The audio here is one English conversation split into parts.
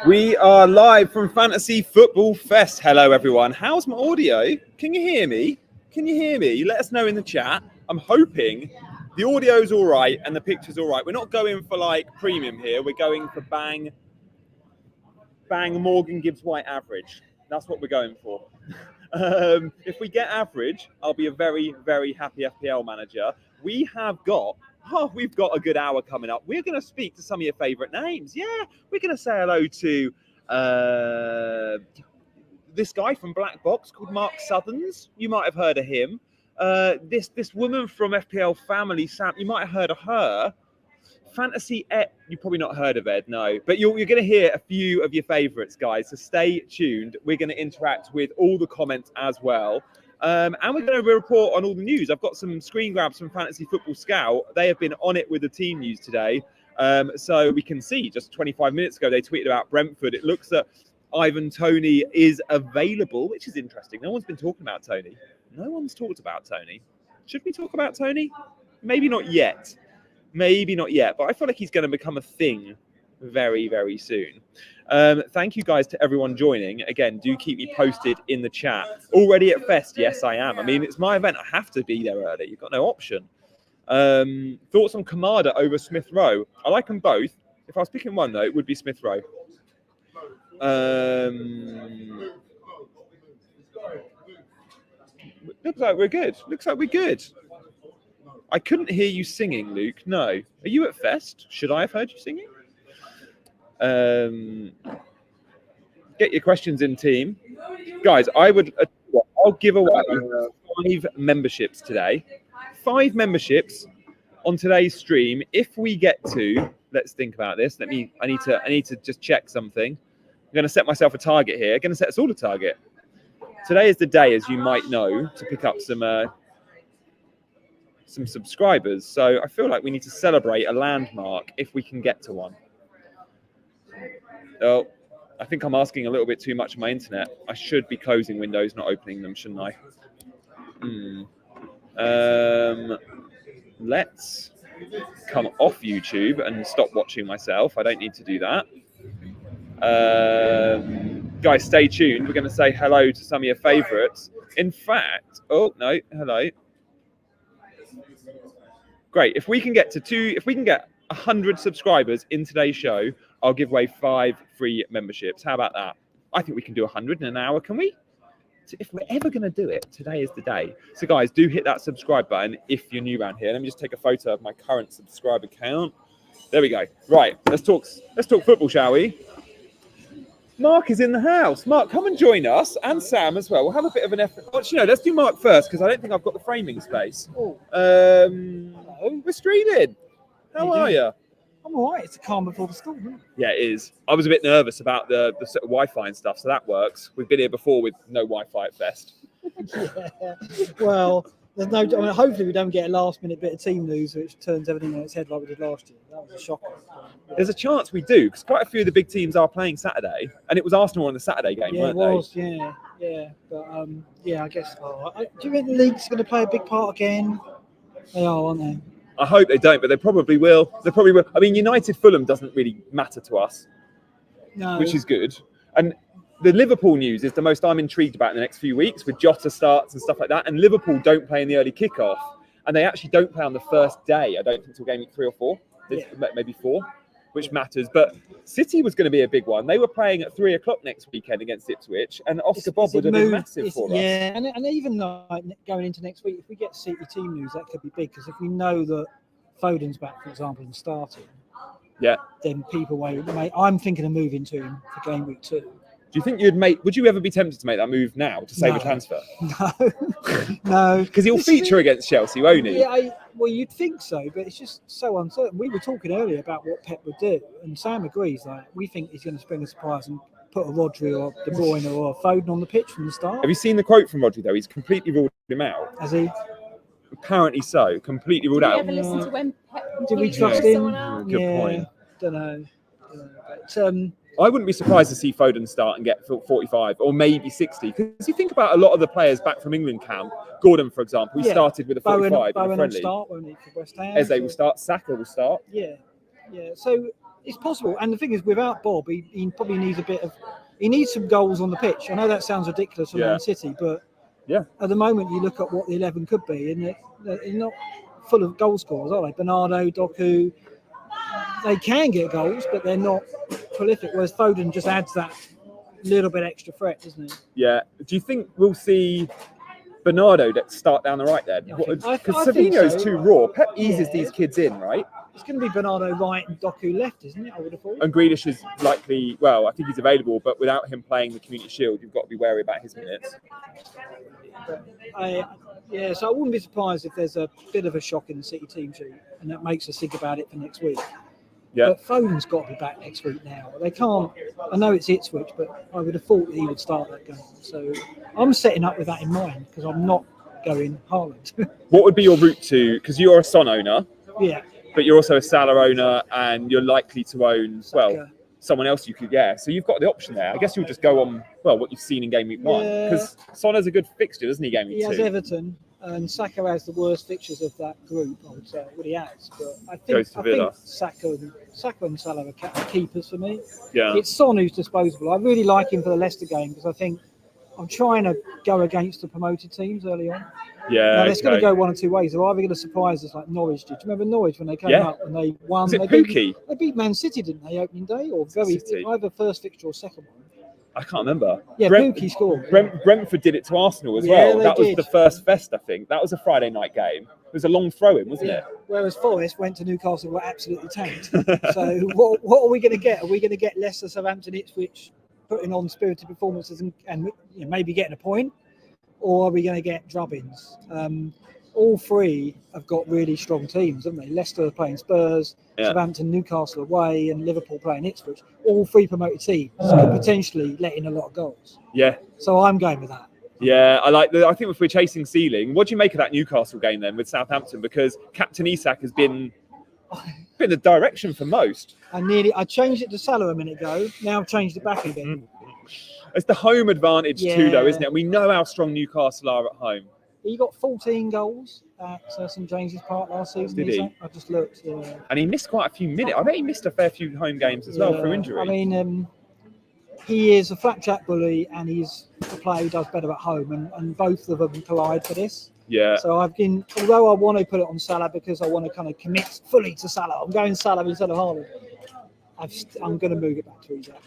We are live from Fantasy Football Fest. Hello, everyone. How's my audio? Can you hear me? Can you hear me? Let us know in the chat. I'm hoping the audio's all right and the picture's all right. We're not going for like premium here. We're going for bang Morgan Gibbs White average. That's what we're going for. If we get average, I'll be a very, very happy FPL manager. We've got a good hour coming up. We're going to speak to some of your favourite names. Yeah, we're going to say hello to this guy from Black Box called Mark Southerns. You might have heard of him. This woman from FPL Family, Sam, you might have heard of her. Fantasy Ed, you've probably not heard of Ed, no. But you're going to hear a few of your favourites, guys. So stay tuned. We're going to interact with all the comments as well. And we're going to report on all the news. I've got some screen grabs from Fantasy Football Scout. They have been on it with the team news today. So we can see just 25 minutes ago, they tweeted about Brentford. It looks that Ivan Toney is available, which is interesting. No one's been talking about Toney. No one's talked about Toney. Should we talk about Toney? Maybe not yet. Maybe not yet, but I feel like he's going to become a thing very, very soon. Thank you guys to everyone joining. Again, do keep me posted in the chat. Already at Fest? Yes, I am. I mean, it's my event. I have to be there early. You've got no option. Thoughts on Kamada over Smith Rowe? I like them both. If I was picking one, though, it would be Smith Rowe. Looks like we're good. Looks like we're good. I couldn't hear you singing, Luke. No. Are you at Fest? Should I have heard you singing? Get your questions in, team. Guys, I'll give away 5 memberships today. 5 memberships on today's stream. If we get to, let's think about this. I need to just check something. I'm going to set myself a target here. I'm going to set us all a target. Today is the day, as you might know, to pick up some subscribers. So I feel like we need to celebrate a landmark if we can get to one. Oh, I think I'm asking a little bit too much of my internet. I should be closing windows, not opening them, shouldn't I? Let's come off YouTube and stop watching myself. I don't need to do that. Guys, stay tuned. We're going to say hello to some of your favorites. In fact, oh no, hello. Great. If we can get 100 subscribers in today's show, I'll give away 5 free memberships. How about that? I think we can do 100 in an hour, can we? If we're ever going to do it, today is the day. So guys, do hit that subscribe button if you're new around here. Let me just take a photo of my current subscriber count. There we go. Right, let's talk football, shall we? Mark is in the house. Mark, come and join us, and Sam as well. We'll have a bit of an effort. Actually, no, let's do Mark first, because I don't think I've got the framing space. We're streaming. How are you? I'm all right. It's a calm before the storm, isn't it? Yeah, it is. I was a bit nervous about the sort of Wi-Fi and stuff, so that works. We've been here before with no Wi-Fi at Fest. Yeah. Well, there's no. I mean, hopefully we don't get a last-minute bit of team news which turns everything on its head like we did last year. That was a shocker. Yeah. There's a chance we do, because quite a few of the big teams are playing Saturday, and it was Arsenal on the Saturday game, weren't they? Yeah. But I guess. Do you think the league's going to play a big part again? They are, aren't they? I hope they don't, but they probably will. I mean, United Fulham doesn't really matter to us, which is good. And the Liverpool news is the most I'm intrigued about in the next few weeks with Jota starts and stuff like that. And Liverpool don't play in the early kickoff, and they actually don't play on the first day. I don't think until game week 3 or 4, maybe 4, which matters. But City was going to be a big one. They were playing at 3 o'clock next weekend against Ipswich, and Oscar Bob would have been massive for us. Yeah, and even like going into next week, if we get City team news, that could be big, because if we know that Foden's back, for example, and starting, then people I'm thinking of moving to him for game week 2. Do you think would you ever be tempted to make that move now to save a transfer? No. Because he'll feature against Chelsea, won't he? Yeah, well, you'd think so, but it's just so uncertain. We were talking earlier about what Pep would do, and Sam agrees. Like, we think he's going to spring a surprise and put a Rodri or De Bruyne or a Foden on the pitch from the start. Have you seen the quote from Rodri, though? He's completely ruled him out. Has he? Apparently so. Completely ruled out. Did we ever listen to when Pep did we trust him? Good point. Don't know. But, I wouldn't be surprised to see Foden start and get 45 or maybe 60. Because you think about a lot of the players back from England camp. Gordon, for example, he started with a 45 in the friendly. Start, won't he, for West Ham? Eze will start. Saka will start. Yeah. Yeah, so it's possible. And the thing is, without Bob, he probably needs he needs some goals on the pitch. I know that sounds ridiculous for Man City, but at the moment you look at what the 11 could be, and they're not full of goal scorers, are they? Bernardo, Doku, they can get goals, but they're not prolific. Whereas Foden just adds that little bit extra threat, doesn't he? Yeah. Do you think we'll see Bernardo start down the right then? Because Savinho's too raw. Pep eases these kids in, right? It's going to be Bernardo right and Doku left, isn't it? I would have thought. And Grealish is likely, well, I think he's available, but without him playing the Community Shield, you've got to be wary about his minutes. So I wouldn't be surprised if there's a bit of a shock in the City team sheet, and that makes us think about it for next week. Yeah. But Foden's got to be back next week now. They can't. I know it's Ipswich, but I would have thought that he would start that game. So I'm setting up with that in mind because I'm not going Haaland. What would be your route to? Because you're a Son owner. Yeah. But you're also a Salah owner, and you're likely to own someone else you could get. So you've got the option there. I guess you'll just go on what you've seen in Gameweek 1, because Son has a good fixture, doesn't he? Gameweek 2. He has Everton. And Saka has the worst fixtures of that group, I would say. Well, he has, but I think Saka and Salah are keepers for me. Yeah. It's Son who's disposable. I really like him for the Leicester game because I think I'm trying to go against the promoted teams early on. Yeah. Now, it's going to go one or two ways. They're either going to surprise us like Norwich did. Do you remember Norwich when they came up and they won? Was it Pookie? They beat Man City, didn't they, opening day? Or either first fixture or second one. I can't remember. Yeah, Pookie scored. Brentford did it to Arsenal as well. That was the first Fest, I think. That was a Friday night game. It was a long throw-in, wasn't it? Whereas Forest went to Newcastle and were absolutely tanked. So what are we going to get? Are we going to get Leicester, Southampton, Ipswich putting on spirited performances and maybe getting a point? Or are we going to get drubbings? All three have got really strong teams, haven't they? Leicester are playing Spurs, Southampton, Newcastle away, and Liverpool playing Ipswich. All three promoted teams could potentially let in a lot of goals. Yeah. So I'm going with that. Yeah, I think if we're chasing ceiling, what do you make of that Newcastle game then with Southampton? Because Captain Isak has been the direction for most. I changed it to Salah a minute ago. Now I've changed it back again. It's the home advantage too, though, isn't it? We know how strong Newcastle are at home. He got 14 goals at St James's Park last season. Did he? I just looked. And he missed quite a few minutes. I bet he missed a fair few home games as well through injury. I mean, he is a flapjack bully, and he's a player who does better at home, and both of them collide for this. Yeah. So although I want to put it on Salah because I want to kind of commit fully to Salah, I'm going Salah instead of Haaland. I'm going to move it back to Isak.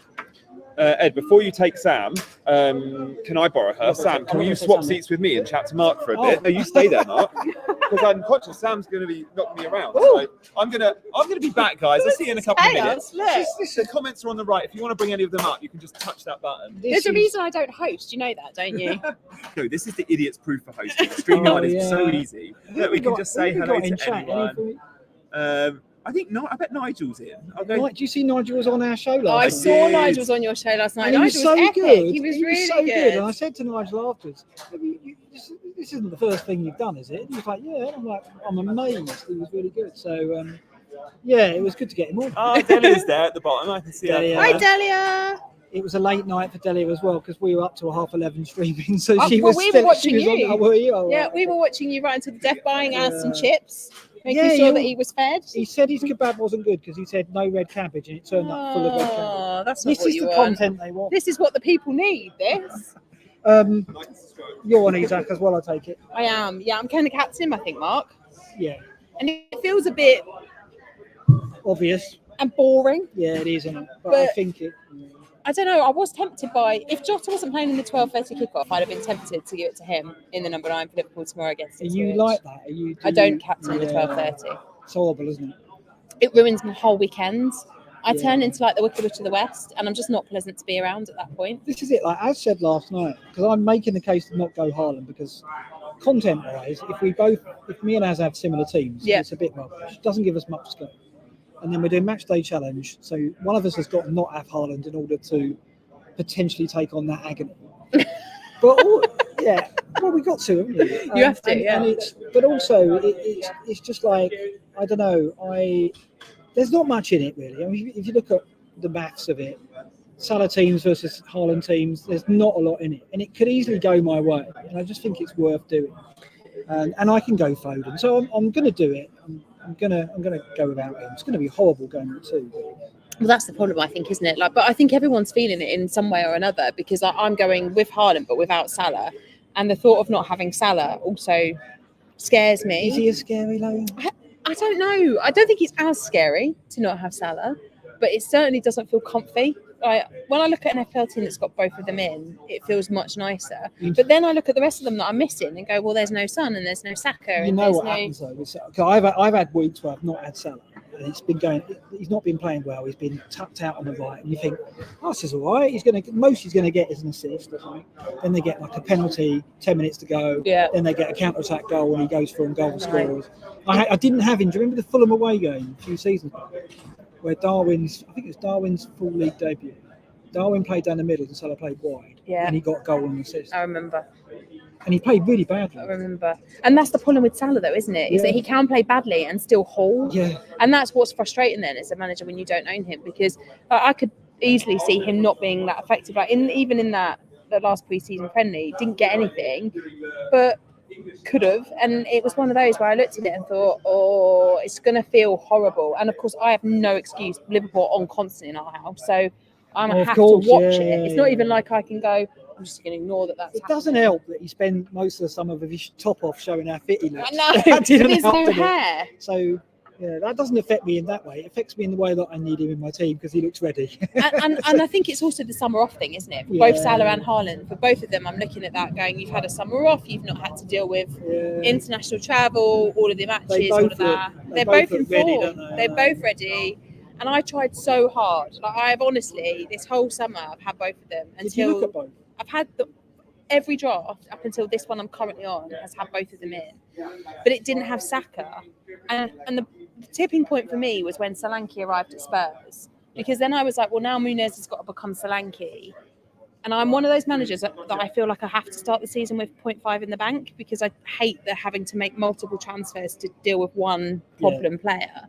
Ed, before you take Sam, can I borrow her? Sam, can you swap seats with me and chat to Mark for a bit? No, you stay there, Mark, because I'm conscious Sam's going to be knocking me around. So I'm going to be back, guys. I'll see you in a couple of minutes. The comments are on the right. If you want to bring any of them up, you can just touch that button. There's a reason I don't host. You know that, don't you? No, this is the idiot's proof for hosting. StreamYard is so easy that we can just say hello to anyone. I bet Nigel's in. Do you see Nigel was on our show last night? I saw Nigel was on your show last night. And Nigel was so epic. good. He was really so good. And I said to Nigel afterwards, this isn't the first thing you've done, is it? And he was like, yeah. And I'm like, I'm amazed. He was really good. So, it was good to get him on. Oh, Delia's there at the bottom. I can see her. Hi, Delia. It was a late night for Delia as well because we were up to 11:30 streaming. So we were watching you. Were you? Yeah, we were watching you right until the death, buying us some chips. Making sure that he was fed. He said his kebab wasn't good because he said no red cabbage and it turned up full of red cabbage. That's not this is the content they want. This is what the people need. This. You're on Isak as well, I take it. I am. Yeah, I'm kind of captain, I think, Mark. Yeah. And it feels a bit obvious and boring. Yeah, it is, isn't it? But I think it. I don't know. I was tempted by if Jota wasn't playing in the 12:30 kickoff, I'd have been tempted to give it to him in the number 9 for Liverpool tomorrow against Ipswich. Are you like that? I don't captain the 12:30. It's horrible, isn't it? It ruins my whole weekend. I turn into like the Wicked Witch of the West, and I'm just not pleasant to be around at that point. This is it. Like I said last night, because I'm making the case to not go Haaland because content-wise, if me and Az have similar teams, it's a bit rubbish. It doesn't give us much scope. And then we're doing match day challenge, so one of us has got to not have Haaland in order to potentially take on that agony. But we got to, haven't we? You have to, but also it's just like, I don't know, there's not much in it really. I mean, if you look at the maths of it, Salah teams versus Haaland teams, there's not a lot in it, and it could easily go my way, and I just think it's worth doing. And I can go Foden, so I'm going to do it. I'm gonna go without him. It's gonna be horrible going with 2. Well, that's the problem, I think, isn't it? Like, but I think everyone's feeling it in some way or another because I'm going with Haaland but without Salah, and the thought of not having Salah also scares me. Is he as scary, though? I don't know. I don't think it's as scary to not have Salah, but it certainly doesn't feel comfy. Like, when I look at an FPL team that's got both of them in, it feels much nicer. But then I look at the rest of them that I'm missing and go, well, there's no Son and there's no Saka. You know what happens though? Because I've had weeks where I've not had Salah, and it's been going. He's not been playing well. He's been tucked out on the right, and you think, oh, this is all right. He's going to get is an assist. Right? Then they get like a penalty, 10 minutes to go. Yeah. Then they get a counter-attack goal, and he goes for a goal and scores. I didn't have him. Do you remember the Fulham away game a few seasons ago, where Darwin's full league debut? Darwin played down the middle and Salah played wide. Yeah. And he got a goal and assist. I remember. And he played really badly. I remember. And that's the problem with Salah, though, isn't it? Is that he can play badly and still hold. Yeah. And that's what's frustrating then as a manager when you don't own him, because I could easily see him not being that effective. Like even in the last pre-season friendly, didn't get anything, but could have. And it was one of those where I looked at it and thought, oh, it's going to feel horrible. And of course, I have no excuse. Liverpool on constant in our house, so I'm going to have to watch it. It's not even like I can go, I'm just going to ignore that. It doesn't help that he spent most of the summer with his top off showing how fit he looks. I know. That didn't There's help no hair. So, yeah, that doesn't affect me in that way. It affects me in the way that I need him in my team because he looks ready. and I think it's also the summer off thing, isn't it? For both Salah and Haaland. For both of them, I'm looking at that going, you've had a summer off, you've not had to deal with international travel, all of the matches, all of that. They're both in form. They're both ready. And I tried so hard. Like, I've honestly, this whole summer, I've had both of them. Did you look at both? I've had every draft up until this one I'm currently on has had both of them in. But it didn't have Saka. And the tipping point for me was when Solanke arrived at Spurs. Because then I was like, well, now Muniz has got to become Solanke. And I'm one of those managers that I feel like I have to start the season with 0.5 in the bank because I hate having to make multiple transfers to deal with one problem player.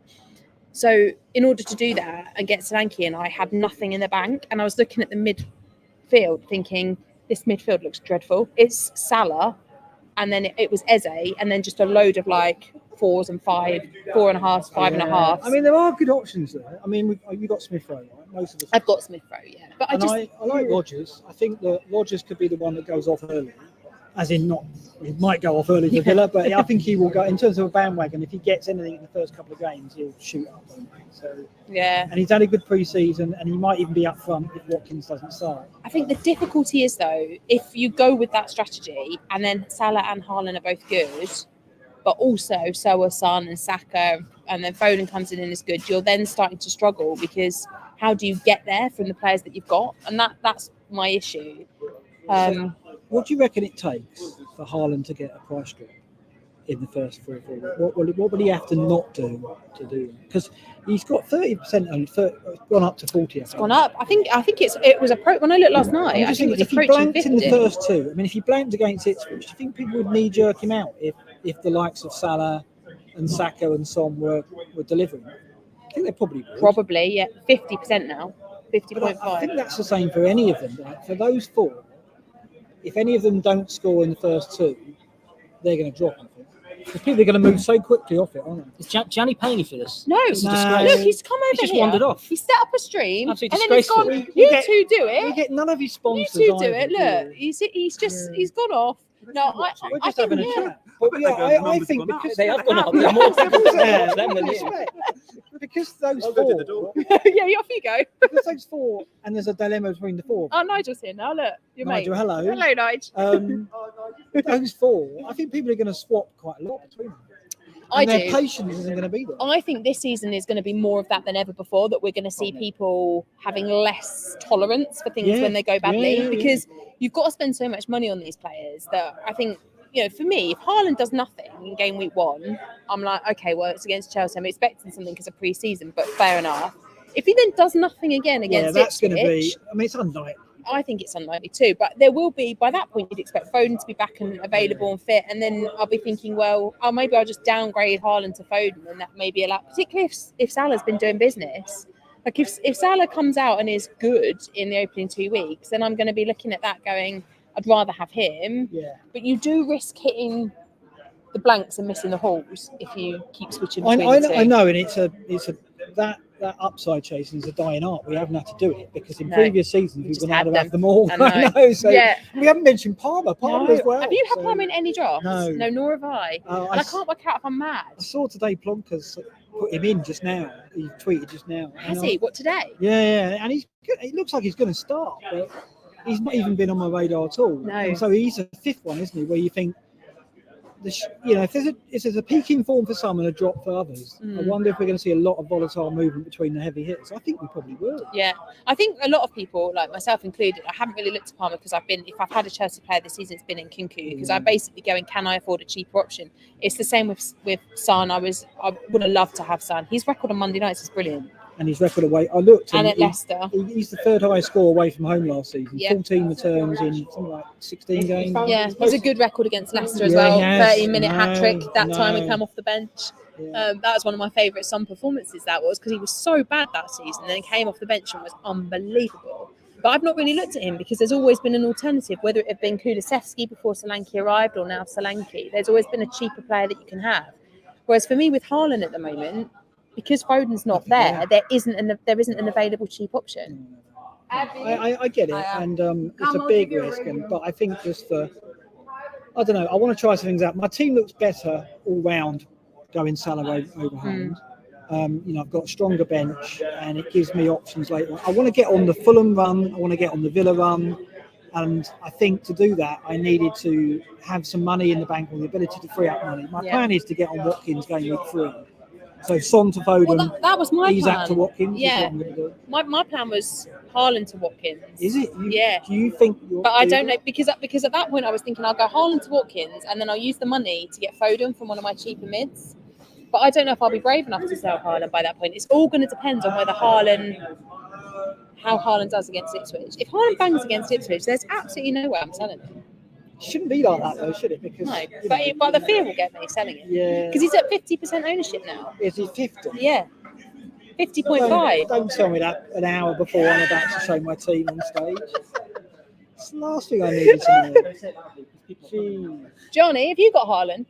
So in order to do that and get Solanke, and I had nothing in the bank, and I was looking at the midfield thinking, this midfield looks dreadful. It's Salah, and then it was Eze, and then just a load of like 4s and 5, 4.5s, 5.5s. I mean, there are good options there. I mean, you got Smith Rowe, right? Most of us. I've got Smith Rowe, yeah. But I like Rodgers. I think that Rodgers could be the one that goes off early. As in, he might go off early for Villa, but I think he will go in terms of a bandwagon. If he gets anything in the first couple of games, he'll shoot up. So yeah, and he's had a good pre-season, and he might even be up front if Watkins doesn't start. I think the difficulty is though, if you go with that strategy, and then Salah and Haaland are both good, but also so are Son and Saka, and then Foden comes in and is good, you're then starting to struggle because how do you get there from the players that you've got? And that's my issue. What do you reckon it takes for Haaland to get a price drop in the first 3 or 4 weeks? What would he have to not do to do it? Because he's got 30% and gone up to 40. It's gone up. I think it was when I looked last night. I think it was if he approaching blanked 50. in the first 2, I mean, if he blanked against Ipswich, do you think people would knee-jerk him out if the likes of Salah and Saka and Son were delivering? I think they probably would. Probably, yeah. 50% now. 50.5. I think that's the same for any of them. Like, for those 4, if any of them don't score in the first 2, they're going to drop, I think. Because people are going to move so quickly off it, aren't they? Is Gianni paying you for this? No, It's a disgrace. look, he's come over He's just here. wandered off. He set up a stream, Absolutely and then he's disgraceful. gone. You two do We it. get none of his sponsors. You two do either, it. Look, he's gone off. No, We're I just think having a chat. But I think because They have gone up. There are more people there than you. Because those I'll 4, go to the door. yeah, off you go. because those 4, and there's a dilemma between the 4. Oh, Nigel's here now. Look, your mate. Nigel, hello. Hello, Nigel. Those 4, I think people are going to swap quite a lot between them. And their patience isn't going to be there. I think this season is going to be more of that than ever before, that we're going to see people having less tolerance for things when they go badly, because you've got to spend so much money on these players that I think, for me, if Haaland does nothing in game week 1, I'm like, okay, well, it's against Chelsea. I'm expecting something because of pre-season, but fair enough. If he then does nothing again against that's going to Ipswich, be, I mean, it's unlikely. I think it's unlikely too, but there will be, by that point, you'd expect Foden to be back and available and fit, and then I'll be thinking, well, maybe I'll just downgrade Haaland to Foden, and that may be allowed, particularly if Salah's been doing business. Like if Salah comes out and is good in the opening 2 weeks, then I'm going to be looking at that going, I'd rather have him. Yeah. But you do risk hitting the blanks and missing the holes if you keep switching I between the two. know, and it's a that upside chasing is a dying art. We haven't had to do it because in No, previous seasons we we've just been able to had have them all. I know. So Yeah. we haven't mentioned Palmer as well. Have you had so- Palmer in any drafts? No. No, nor have I. And I can't work out if I'm mad. I saw today Plonkers put him in just now. He tweeted just now. Has he? What, today? Yeah, and it looks like he's going to start, but he's not even been on my radar at all. No. And so he's a fifth one, isn't he? Where you think, if there's a peak in form for some and a drop for others, I wonder if we're going to see a lot of volatile movement between the heavy hitters. I think we probably will. Yeah, I think a lot of people, like myself included, I haven't really looked at Palmer because if I've had a Chelsea player this season, it's been in Kunku because I'm basically going, can I afford a cheaper option? It's the same with Son. I would have loved to have Son. His record on Monday nights is brilliant. And his record away, I looked. And at Leicester. He's the third highest score away from home last season. Yeah. 14 returns in something like 16 games. Yeah, he's a good record against Leicester as well. 30-minute hat-trick that time he came off the bench. Yeah. That was one of my favourite Son performances, that was, because he was so bad that season. Then he came off the bench and was unbelievable. But I've not really looked at him because there's always been an alternative, whether it had been Kulusevski before Solanke arrived or now Solanke. There's always been a cheaper player that you can have. Whereas for me with Haaland at the moment, because Foden's not there, there isn't an available cheap option. I get it, and it's a big risk. But I think I don't know. I want to try some things out. My team looks better all round, going Salah over Haaland. I've got a stronger bench, and it gives me options later. I want to get on the Fulham run. I want to get on the Villa run. And I think to do that, I needed to have some money in the bank or the ability to free up money. My plan is to get on Watkins game week 3. So Son to Foden. Well, that was my plan. Isak to Watkins. Yeah. My plan was Haaland to Watkins. Is it? Yeah. Do you think? But I don't know because at that point I was thinking I'll go Haaland to Watkins and then I'll use the money to get Foden from one of my cheaper mids. But I don't know if I'll be brave enough to sell Haaland by that point. It's all going to depend on how Haaland does against Ipswich. If Haaland bangs against Ipswich, there's absolutely no way I'm selling him. Shouldn't be like that though, should it? Because no, but the fear will get me selling it. Yeah. Because he's at 50% ownership now. Is he 50? Yeah. 50.5. Don't tell me that an hour before I'm about to show my team on stage. It's the last thing I needed to know. Johnny, have you got Haaland?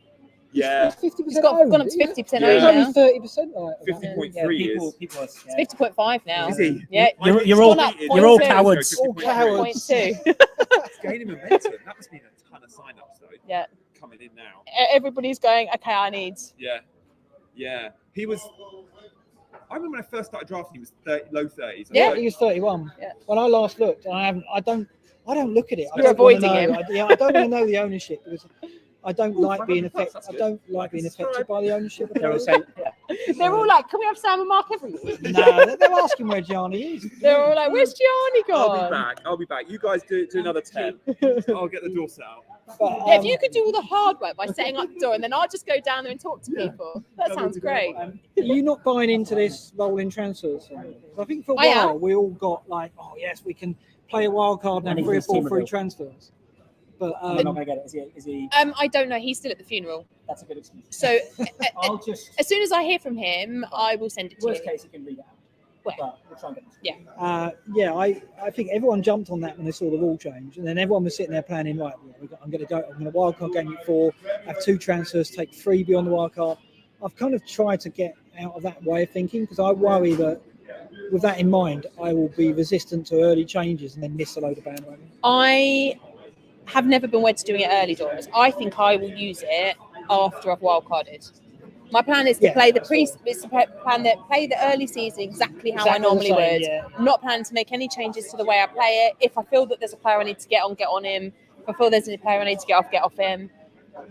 Yeah. He's gone up to 50% now. now. He's only 30%. 50.3 is. It's 50.5 now. Is he? Yeah. You're all cowards. All cowards. 0.2. It's gaining momentum. That must mean a ton of sign-ups though. Yeah. Coming in now. Everybody's going, okay, I need. Yeah. He was. I remember when I first started drafting, he was low 30s. Yeah, he was 31. Yeah. When I last looked, I don't look at it. You're avoiding him. I don't want to know the ownership because I don't like being affected. I don't like being affected by the ownership. They're all like, can we have Sam and Mark every week? No, they're asking where Gianni is. They're all like, where's Gianni gone? I'll be back. You guys do another 10. I'll get the door set out. But, if you could do all the hard work by setting up the door and then I'll just go down there and talk to people. That sounds great. Are you not buying into this rolling transfers? I think for a while we all got like, oh yes, we can play a wild card and have 3 or 4 free transfers. But I'm not gonna get it. Is he? I don't know. He's still at the funeral. That's a good excuse. So I'll just. As soon as I hear from him, I will send it to you. Worst case, you can read it out. Well, But we'll try and get this. yeah. I think everyone jumped on that when they saw the rule change, and then everyone was sitting there planning, right, I'm going to wildcard game week 4, have 2 transfers, take 3 beyond the wildcard. I've kind of tried to get out of that way of thinking because I worry that with that in mind, I will be resistant to early changes and then miss a load of bandwagon. I have never been wed to doing it early doors. I think I will use it after I've wildcarded. My plan is to play the play the early season exactly how I normally would. Yeah. I'm not planning to make any changes to the way I play it. If I feel that there's a player I need to get on him. If I feel there's a player I need to get off him.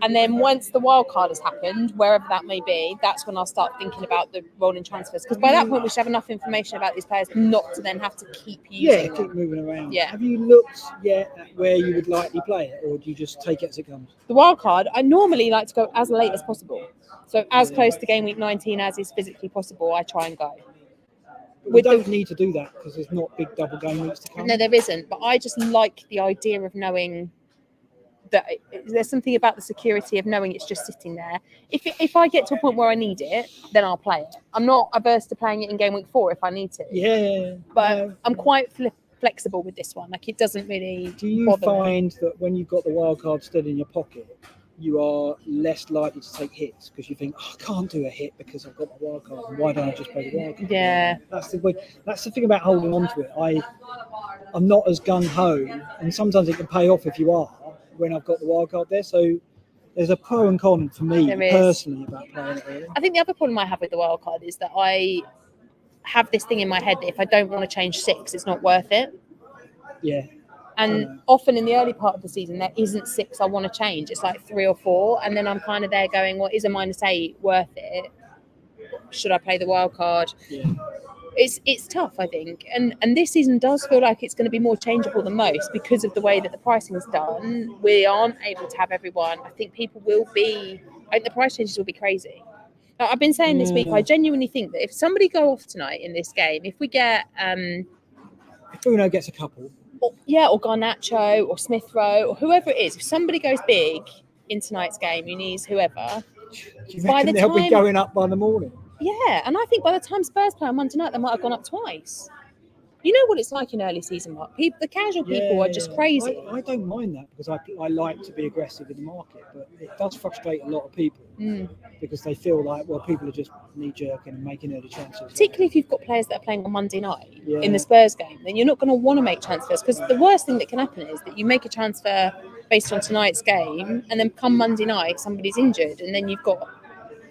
And then once the wild card has happened, wherever that may be, that's when I'll start thinking about the rolling transfers. Because by that point, we should have enough information about these players not to then have to keep using them. Keep moving around. Yeah. Have you looked yet at where you would likely play it, or do you just take it as it comes? The wild card, I normally like to go as late as possible. So as close to game week 19 as is physically possible, I try and go. We don't need to do that because there's not big double game weeks to come. No, there isn't. But I just like the idea of knowing that there's something about the security of knowing it's just sitting there. If I get to a point where I need it, then I'll play it. I'm not averse to playing it in game week 4 if I need to. Yeah. But I'm quite flexible with this one. Like it doesn't really. Do you find that when you've got the wild card still in your pocket, you are less likely to take hits because you think, I can't do a hit because I've got my wild card. And why don't I just play the wild card? Yeah. That's the thing about holding on to it. I'm not as gung ho, and sometimes it can pay off if you are when I've got the wild card there. So there's a pro and con for me personally about playing it. Really. I think the other problem I have with the wild card is that I have this thing in my head that if I don't want to change 6, it's not worth it. Yeah. And often in the early part of the season, there isn't 6 I want to change. It's like 3 or 4. And then I'm kind of there going, well, is a -8 worth it? Should I play the wild card? Yeah. It's tough, I think. And this season does feel like it's going to be more changeable than most because of the way that the pricing is done. We aren't able to have everyone. I think people will be... I think the price changes will be crazy. Now, I've been saying this week, I genuinely think that if somebody go off tonight in this game, if we get... if Bruno gets a couple... or Garnacho or Smith Rowe or whoever it is, if somebody goes big in tonight's game, Muniz, whoever, by the time they'll be going up by the morning. Yeah, and I think by the time Spurs play on Monday night, they might have gone up twice. You know what it's like in early season, Mark. The casual people are just crazy. I don't mind that because I like to be aggressive in the market, but it does frustrate a lot of people because they feel like, well, people are just knee-jerking and making early transfers. Particularly if you've got players that are playing on Monday night in the Spurs game, then you're not going to want to make transfers because the worst thing that can happen is that you make a transfer based on tonight's game and then come Monday night, somebody's injured and then you've got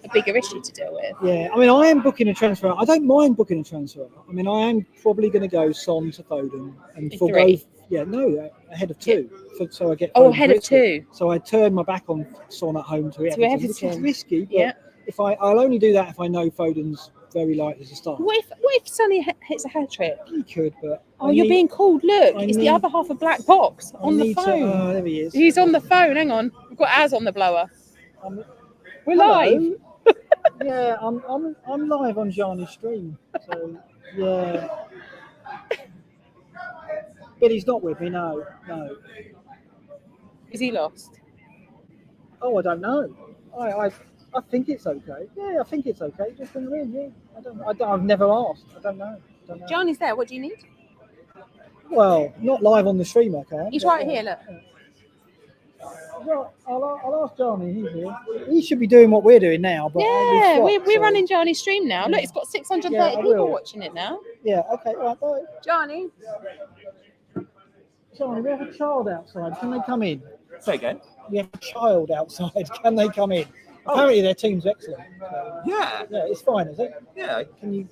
a bigger issue to deal with. Yeah, I mean, I am booking a transfer. I don't mind booking a transfer. I mean, I am probably going to go Son to Foden and forgo. Yeah, no, ahead of 2. So I get. Ahead of 2. So I turn my back on Son at home to Everton. Which is risky, but if I'll only do that if I know Foden's very likely to start. What if Sonny hits a hat trick? He could, but you're being called. Look, it's the other half of Black Box on the phone. There he is. He's on the phone. Hang on, we've got Az on the blower. We're live. Yeah, I'm live on Gianni's stream. So yeah, but he's not with me. No. Is he lost? Oh, I don't know. I think it's okay. Yeah, I think it's okay. Just bring him in. Yeah, I've never asked. I don't know. Gianni's there. What do you need? Well, not live on the stream, I can't. He's right here. Look. Well, I'll ask Johnny. He's here. He should be doing what we're doing now. But yeah, we're running Johnny's stream now. Look, it's got 630 people watching it now. Yeah. Okay. Right. Bye. Johnny, we have a child outside. Can they come in? Say again. We have a child outside. Can they come in? Apparently their team's excellent. So, yeah, it's fine, is it? Yeah. Can you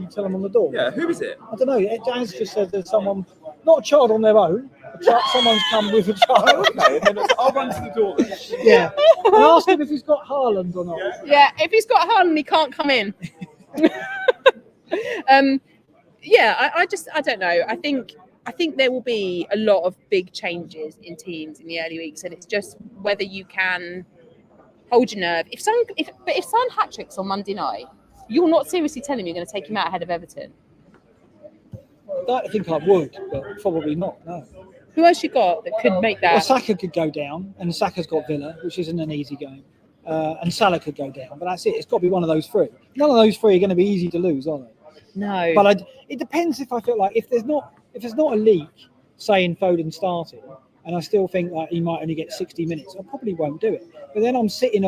tell them on the door? Yeah, who is it? I don't know. Jazz just said there's someone, not a child on their own. Someone's come with a child. Oh, okay, and then I'll run to the door then. Yeah. And ask him if he's got Haaland or not. Yeah, if he's got Haaland, he can't come in. I don't know. I think there will be a lot of big changes in teams in the early weeks, and it's just whether you can hold your nerve. If Son hat-tricks on Monday night, you're not seriously telling me you're going to take him out ahead of Everton? I think I would, but probably not, no. Who else you got that could make that? Well, Saka could go down, and Saka's got Villa, which isn't an easy game. And Salah could go down, but that's it. It's got to be one of those 3. None of those 3 are going to be easy to lose, are they? No. But it depends if I feel like if there's not a leak saying Foden starting, and I still think that he might only get 60 minutes, I probably won't do it. But then I'm sitting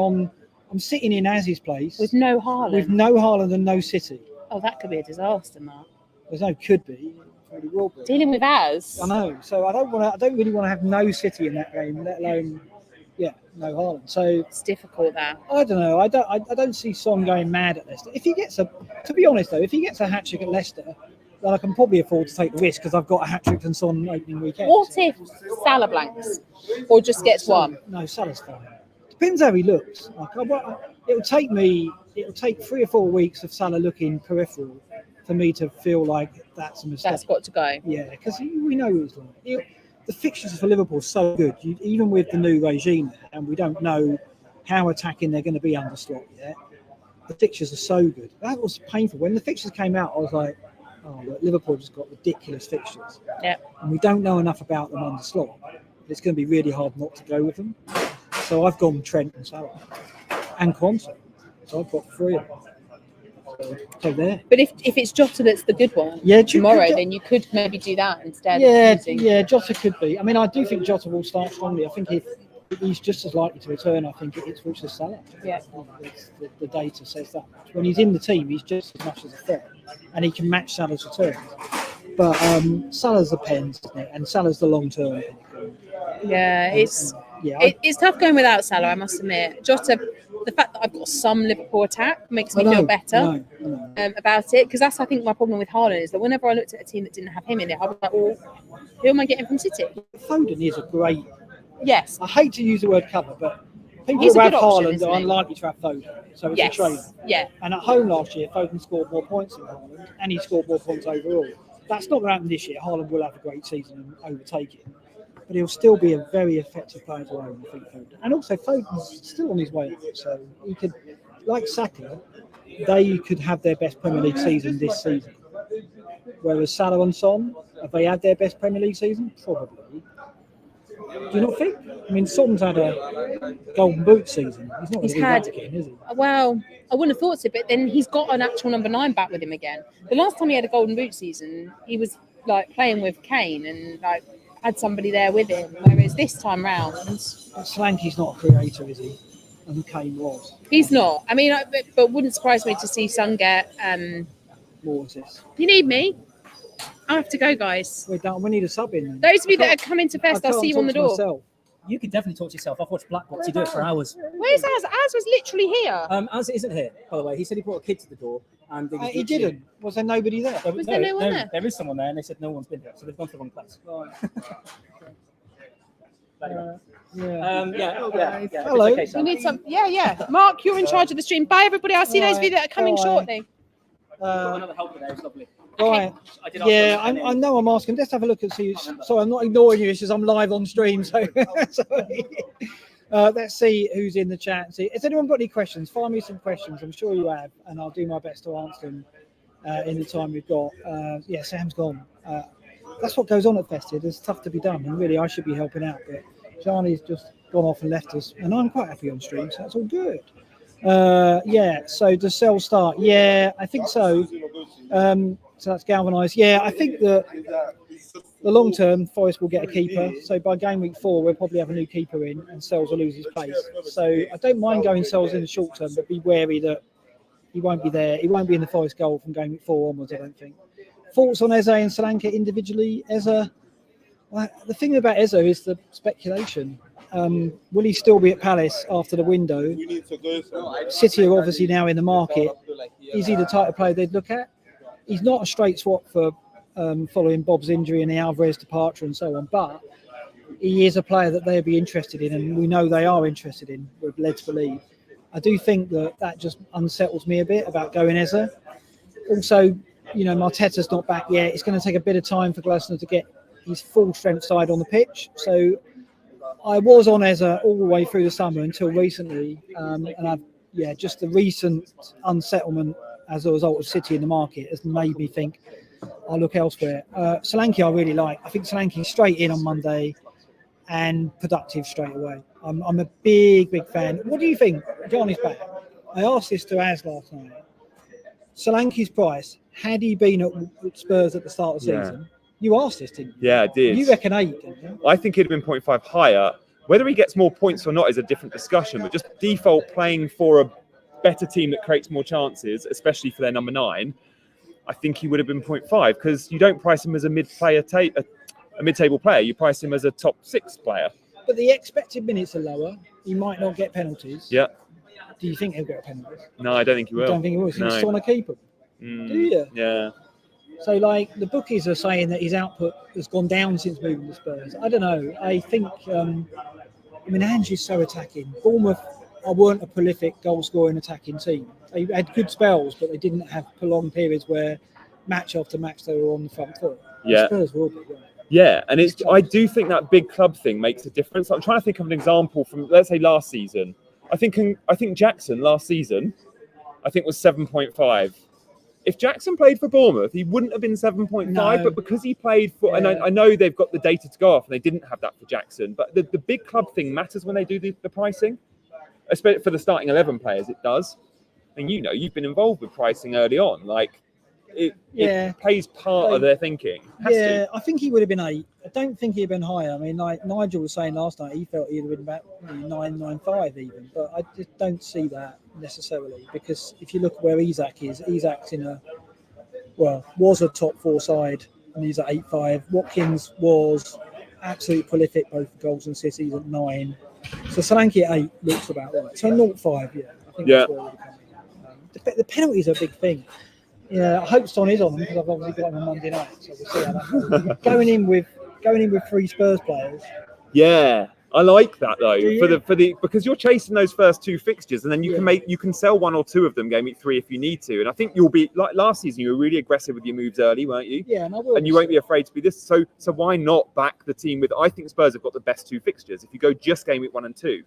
in Az's place with no Haaland and no City. Oh, that could be a disaster, Mark. There's no could be. It really will be. Dealing with Az. I know. So I don't really want to have no City in that game, let alone no Haaland. So it's difficult that. I don't know. I don't see Son going mad at Leicester. If he gets to be honest though, if he gets a hat trick at Leicester, then I can probably afford to take the risk because I've got a hat trick and Son opening weekend. What if Salah blanks or just gets one? No, Salah's fine. Depends how he looks. It'll take 3 or 4 weeks of Salah looking peripheral for me to feel like that's a mistake. That's got to go. Yeah, because we know who he's like. The fixtures for Liverpool are so good, even with the new regime, and we don't know how attacking they're going to be under Slot yet. The fixtures are so good. That was painful. When the fixtures came out, I was like, oh, look, Liverpool just got ridiculous fixtures. Yeah. And we don't know enough about them under Slot. It's going to be really hard not to go with them. So I've gone Trent and Salah and Quanta. So I've got 3 of them. So there. But if it's Jota that's the good one tomorrow, then you could maybe do that instead. Yeah, Jota could be. I mean, I do think Jota will start strongly. I think he's just as likely to return, I think, at Ipswich as Salah. Yeah. The data says that. When he's in the team, he's just as much as a threat, and he can match Salah's returns. But Salah's the pens, isn't it? And Salah's the long-term. Yeah, it's tough going without Salah, I must admit. Jota, the fact that I've got some Liverpool attack makes me feel better about it, because that's, I think, my problem with Haaland is that whenever I looked at a team that didn't have him in it, I was like, well, who am I getting from City? Foden is a great... Yes. I hate to use the word cover, but people He's who a have good option, Haaland are unlikely to have Foden. So it's a trade. Yeah. And at home last year, Foden scored more points than Haaland, and he scored more points overall. That's not going to happen this year. Haaland will have a great season and overtake it. But he'll still be a very effective player to own, I think, Foden. And also, Foden's still on his way up. So he could, like Saka, they could have their best Premier League season this season. Whereas Salah and Son, have they had their best Premier League season? Probably. Do you not think? I mean, Son's had a Golden Boot season. He's not going to do that again, is he? Well, I wouldn't have thought so, but then he's got an actual number 9 back with him again. The last time he had a Golden Boot season, he was like playing with Kane and like had somebody there with him. Whereas this time round, Solanke's not a creator, is he? And Kane was. He's not. I mean, but wouldn't surprise me to see Son get. More assists. You need me. I have to go, guys. We're done. We need a sub in. Then. Those of you that are coming to Fest, I'll see you on the door. Myself. You can definitely talk to yourself. I've watched Black Box. You do it for hours. Where's Az? Az was literally here. Az isn't here, by the way. He said he brought a kid to the door. And he didn't. Was there nobody there? Was there no one there? There is someone there, and they said no one's been there. So they've gone to the wrong place. Right. Hello. Okay, we need some. Yeah. Mark, you're in charge of the stream. Bye, everybody. I'll see those of you that are coming shortly. Another helper there is lovely. Right. Yeah, I know I'm asking. Let's have a look and see. Sorry, I'm not ignoring you. It's just I'm live on stream. So let's see who's in the chat. See, has anyone got any questions? Fire me some questions. I'm sure you have, and I'll do my best to answer them in the time we've got. Yeah, Sam's gone. That's what goes on at Festive. There's stuff to be done, and really, I should be helping out. But Charlie's just gone off and left us, and I'm quite happy on stream, so that's all good. So does Sell start? Yeah, I think so. So that's galvanised. Yeah, I think that the long term, Forest will get a keeper. So by game week 4, we'll probably have a new keeper in, and Sells will lose his place. So I don't mind going Sells in the short term, but be wary that he won't be there. He won't be in the Forest goal from game week 4 onwards, I don't think. Thoughts on Eze and Solanke individually? Eze, well, the thing about Eze is the speculation. Will he still be at Palace after the window? City are obviously now in the market. Is he the type of player they'd look at? He's not a straight swap for following Bob's injury and the Alvarez departure and so on, but he is a player that they'd be interested in, and we know they are interested in, we're led to believe. I do think that just unsettles me a bit about going Eze. Also, Marteta's not back yet. It's going to take a bit of time for Glasner to get his full strength side on the pitch. So I was on Eze all the way through the summer until recently, and just the recent unsettlement as a result of City in the market has made me think I'll look elsewhere. Solanke I really like. I think Solanke straight in on Monday and productive straight away. I'm a big fan. What do you think? Johnny's back. I asked this to Az last night. Solanke's price, had he been at Spurs at the start of the season? You asked this, didn't you? Yeah, I did. You reckon 8, didn't you? I think he'd have been 0.5 higher. Whether he gets more points or not is a different discussion, but just default playing for a better team that creates more chances, especially for their number 9, I think he would have been 0.5, because you don't price him as a mid-table player. You price him as a top 6 player. But the expected minutes are lower. He might not get penalties. Yeah. Do you think he'll get penalties? No, I don't think he will. You don't think he will? So you want to keep him? Do you? Yeah. So, the bookies are saying that his output has gone down since moving to Spurs. I don't know. I think, Ange is so attacking. Bournemouth weren't a prolific goal-scoring attacking team. They had good spells, but they didn't have prolonged periods where match after match they were on the front foot. Yeah. Spurs will be, right? Yeah, and I do think that big club thing makes a difference. I'm trying to think of an example from, let's say, last season. I think Jackson last season, was 7.5. If Jackson played for Bournemouth, he wouldn't have been 7.5, but because he played for, and I know they've got the data to go off, and they didn't have that for Jackson, but the big club thing matters when they do the pricing, especially for the starting 11 players, it does. And you've been involved with pricing early on, it plays part of their thinking. I think he would have been 8, I don't think he'd been higher. I mean, like Nigel was saying last night, he felt he'd have been about 9.95 even, but I just don't see that necessarily, because if you look at where Isak is, Isak's was a top 4 side, and he's at 8.5. Watkins was absolutely prolific, both for goals and assists. He's at 9. So Solanke at 8 looks about right. So 0.5, yeah. I think that's where we're coming. The penalties are a big thing. Yeah, I hope Son is on them, because I've obviously got him on Monday night, so we'll see how that goes. going in with 3 Spurs players. Yeah, I like that though. Because you're chasing those first 2 fixtures, and then you can sell 1 or 2 of them game week 3 if you need to. And I think you'll be like last season. You were really aggressive with your moves early, weren't you? Yeah, and I will. And you won't be afraid to be this. So why not back the team with? I think Spurs have got the best 2 fixtures. If you go just game week 1 and 2,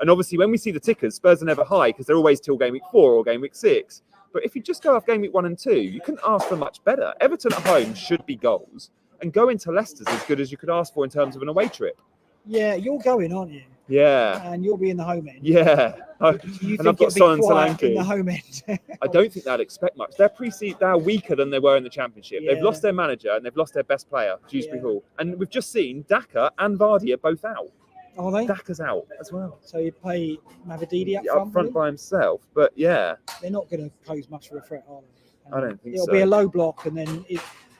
and obviously when we see the tickers, Spurs are never high because they're always till game week 4 or game week 6. But if you just go off game week 1 and 2, you couldn't ask for much better. Everton at home should be goals, and going to Leicester's as good as you could ask for in terms of an away trip. Yeah, you're going, aren't you? Yeah. And you'll be in the home end. Yeah. And I've got Son and Solanke in the home end. I don't think they'd expect much. They're weaker than they were in the Championship. Yeah. They've lost their manager and they've lost their best player, Dewsbury Hall. And we've just seen Daka and Vardy are both out. Are they? Daka's out as well. So you play Mavididi up front by himself. But yeah. They're not going to pose much of a threat, are they? I don't think It'll be a low block, and then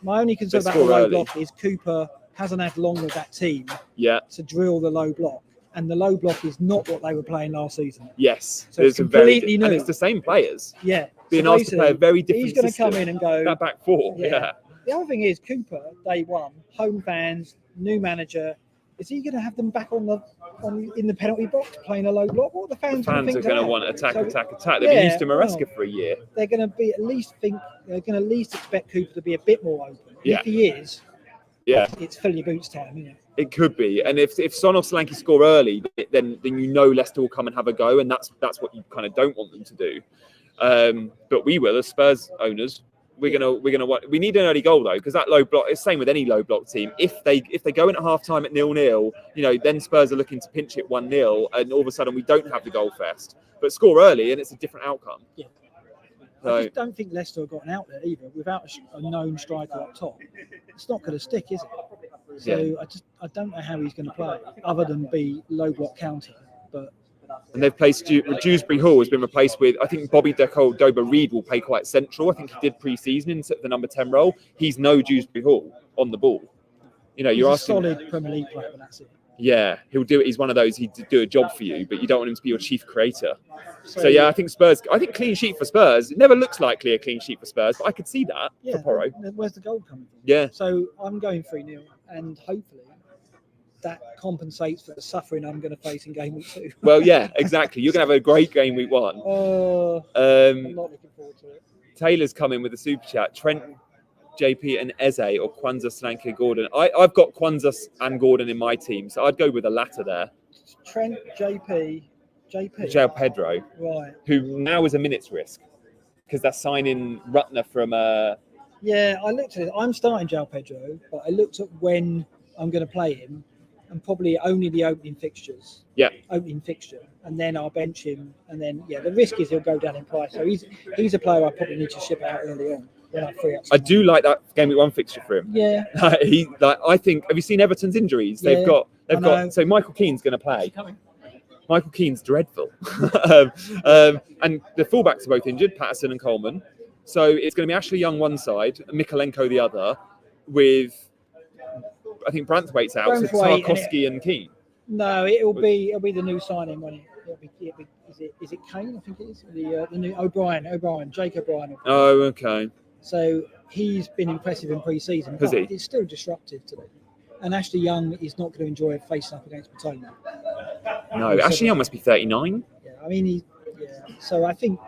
my only concern about the low block is Cooper hasn't had long with that team to drill the low block. And the low block is not what they were playing last season. Yes. So it's completely new. And it's the same players. Yeah. Being asked to play a very different system. He's going to come in and go... That back 4, yeah. The other thing is Cooper, day 1, home fans, new manager. Is he going to have them back in the penalty box playing a low block? What the fans are going to want attack. They've been used to Maresca for a year. They're going to be they're going to at least expect Cooper to be a bit more open. Yeah. If he is, it's fill your boots time, isn't it? It could be, and if Son or Solanke score early, then you know Leicester will come and have a go, and that's what you kind of don't want them to do. But we will, as Spurs owners, we need an early goal though, because that low block is same with any low block team. If they go in at half time at 0-0, then Spurs are looking to pinch it 1-0, and all of a sudden we don't have the goal fest. But score early, and it's a different outcome. Yeah. I just don't think Leicester have gotten out there either without a known striker up top. It's not going to stick, is it? So I don't know how he's going to play other than be low block counter. And they've placed Dewsbury Hall has been replaced with, I think Bobby Doba Reed will play quite central. I think he did pre-season in the number 10 role. He's no Dewsbury Hall on the ball. You're asking, a solid Premier League player, but that's it. Yeah, he'll do it. He's one of those, he'd do a job for you, but you don't want him to be your chief creator. So I think clean sheet for Spurs. It never looks likely a clean sheet for Spurs, but I could see that for Porro. Where's the goal coming from? Yeah. So I'm going 3-0, and hopefully that compensates for the suffering I'm going to face in game week 2. Well, yeah, exactly. You're going to have a great game week 1. I'm not looking forward to it. Taylor's coming with a super chat. Trent, JP and Eze, or Kwanzaa, Solanke, Gordon. I've got Kwanzaa and Gordon in my team, so I'd go with the latter there. Trent, JP. João Pedro, right? Who now is a minutes risk because they're signing Rutner from. Yeah, I looked at it. I'm starting João Pedro, but I looked at when I'm going to play him, and probably only the opening fixtures. Yeah. Opening fixture, and then I'll bench him, and then the risk is he'll go down in price. So he's a player I probably need to ship out early on. I do like that game week 1 fixture for him. Yeah. I think. Have you seen Everton's injuries? They've got. So Michael Keane's going to play. Michael Keane's dreadful, and the fullbacks are both injured, Patterson and Coleman. So it's going to be Ashley Young one side, and Mikolenko the other, with I think Branthwaite's out, so Tarkowski and Keane. No, it'll be the new signing when it'll be is it Kane? I think it is the new Jake O'Brien. Oh, okay. So he's been impressive in pre-season, but it's still disruptive today. And Ashley Young is not going to enjoy facing up against Matoma. No, Ashley Young must be 39. Yeah, I mean, So I think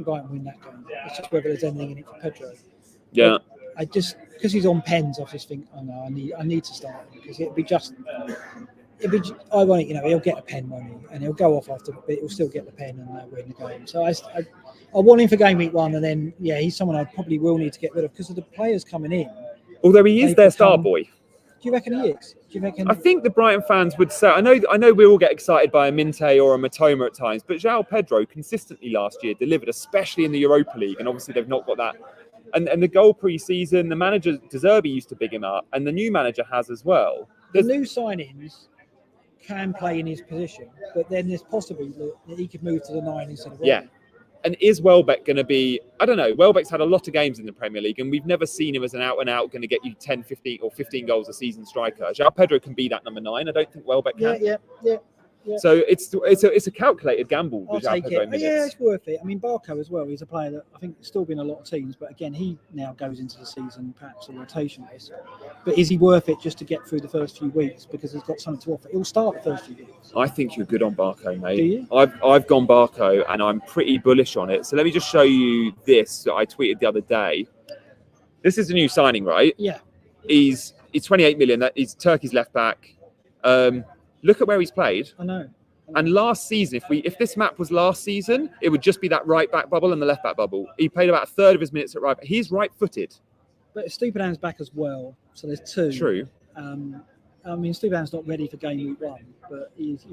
Brighton win that game. It's just whether there's anything in it for Pedro. Yeah. But I just because he's on pens, I just think, oh no, I need to start him because it'd be ironic, he'll get a pen, won't he? And he'll go off after, but he'll still get the pen and win the game. So I want him for game week 1, and then he's someone I probably will need to get rid of because of the players coming in. Although he is their star boy. Do you reckon he is? I think the Brighton fans would say. I know we all get excited by a Minte or a Matoma at times, but João Pedro consistently last year delivered, especially in the Europa League, and obviously they've not got that And the goal pre-season, the manager De Zerbi used to big him up, and the new manager has as well. The new signings can play in his position, but then there's possibly that he could move to the 9 instead of Robbie. Yeah. And is Welbeck going to be, I don't know, Welbeck's had a lot of games in the Premier League, and we've never seen him as an out-and-out going to get you 10, 15 or 15 goals a season striker. João Pedro can be that number 9. I don't think Welbeck can. Yeah. So it's a calculated gamble. I'll take it. Yeah, it's worth it. I mean, Barco as well. He's a player that I think there's still been a lot of teams, but again, he now goes into the season perhaps a rotation list. But is he worth it just to get through the first few weeks because he's got something to offer? He'll start the first few weeks. I think you're good on Barco, mate. Do you? I've gone Barco, and I'm pretty bullish on it. So let me just show you this that I tweeted the other day. This is a new signing, right? Yeah. He's 28 million. He's Turkey's left back. Look at where he's played. I know. And last season, if this map was last season, it would just be that right back bubble and the left back bubble. He played about a third of his minutes at right back. He's right-footed. But Stupidan's back as well, so there's 2. True. I mean, Stupidan's not ready for Gameweek 1, but he's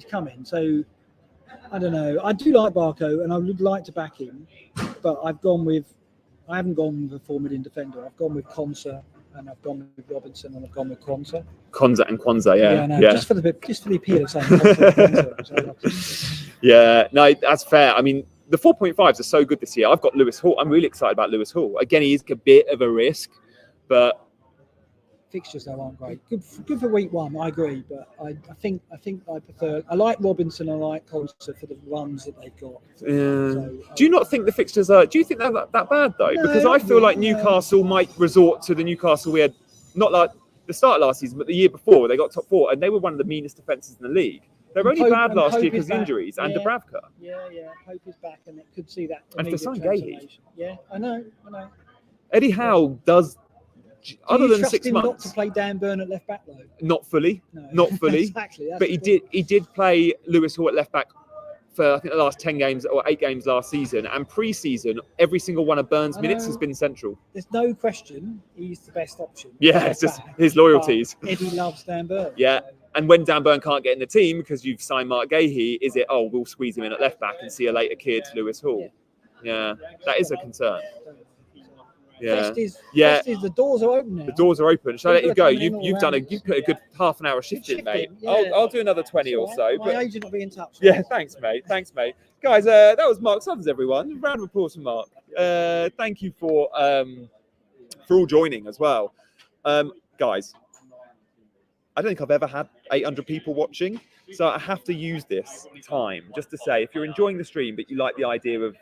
coming. So I don't know. I do like Barco, and I would like to back him, but I haven't gone with a 4 million defender. I've gone with Konsa, and I've gone with Robinson, and I've gone with Kwanzaa. Kwanzaa, yeah. No, just for the appeal of saying Kwanzaa. Yeah, no, that's fair. I mean, the 4.5s are so good this year. I've got Lewis Hall. I'm really excited about Lewis Hall. Again, he's a bit of a risk, but fixtures though aren't great. Good for week 1, I agree, but I think I prefer. I like Robinson. I like Kwanzaa for the runs that they've got. So, do you not think the fixtures are? Do you think they're that bad though? No, because I feel like Newcastle might resort to the Newcastle we had, not like the start of last season, but the year before, where they got top 4, and they were one of the meanest defences in the league. They were only bad last year because of injuries and Dubravka. Yeah. Pope is back, and it could see that. And for some Gahey. Yeah, I know. Eddie Howe does. Other than 6 months, not to play Dan Burn at left back though. Not fully, no. Not fully. Exactly. But he did play Lewis Hall at left back for I think the last 10 games or 8 games last season, and pre-season every single one of Burn's minutes has been central. There's no question he's the best option. Yeah, it's just his loyalties. Eddie loves Dan Burn. Yeah. And when Dan Burn can't get in the team because you've signed Mark Gahey, is it, we'll squeeze him in at left back and see a later kid, Lewis Hall? Yeah, that is a concern. Yeah. The doors are open now. The doors are open. Shall I let you go? You've put a good half an hour shift in, mate. Yeah. I'll do another 20 or so. My agent will be in touch. Yeah, thanks, mate. Guys, that was Mark Summers, everyone. Round of applause for Mark. Thank you for all joining as well. Guys, I don't think I've ever had 800 people watching, so I have to use this time just to say, if you're enjoying the stream but you like the idea of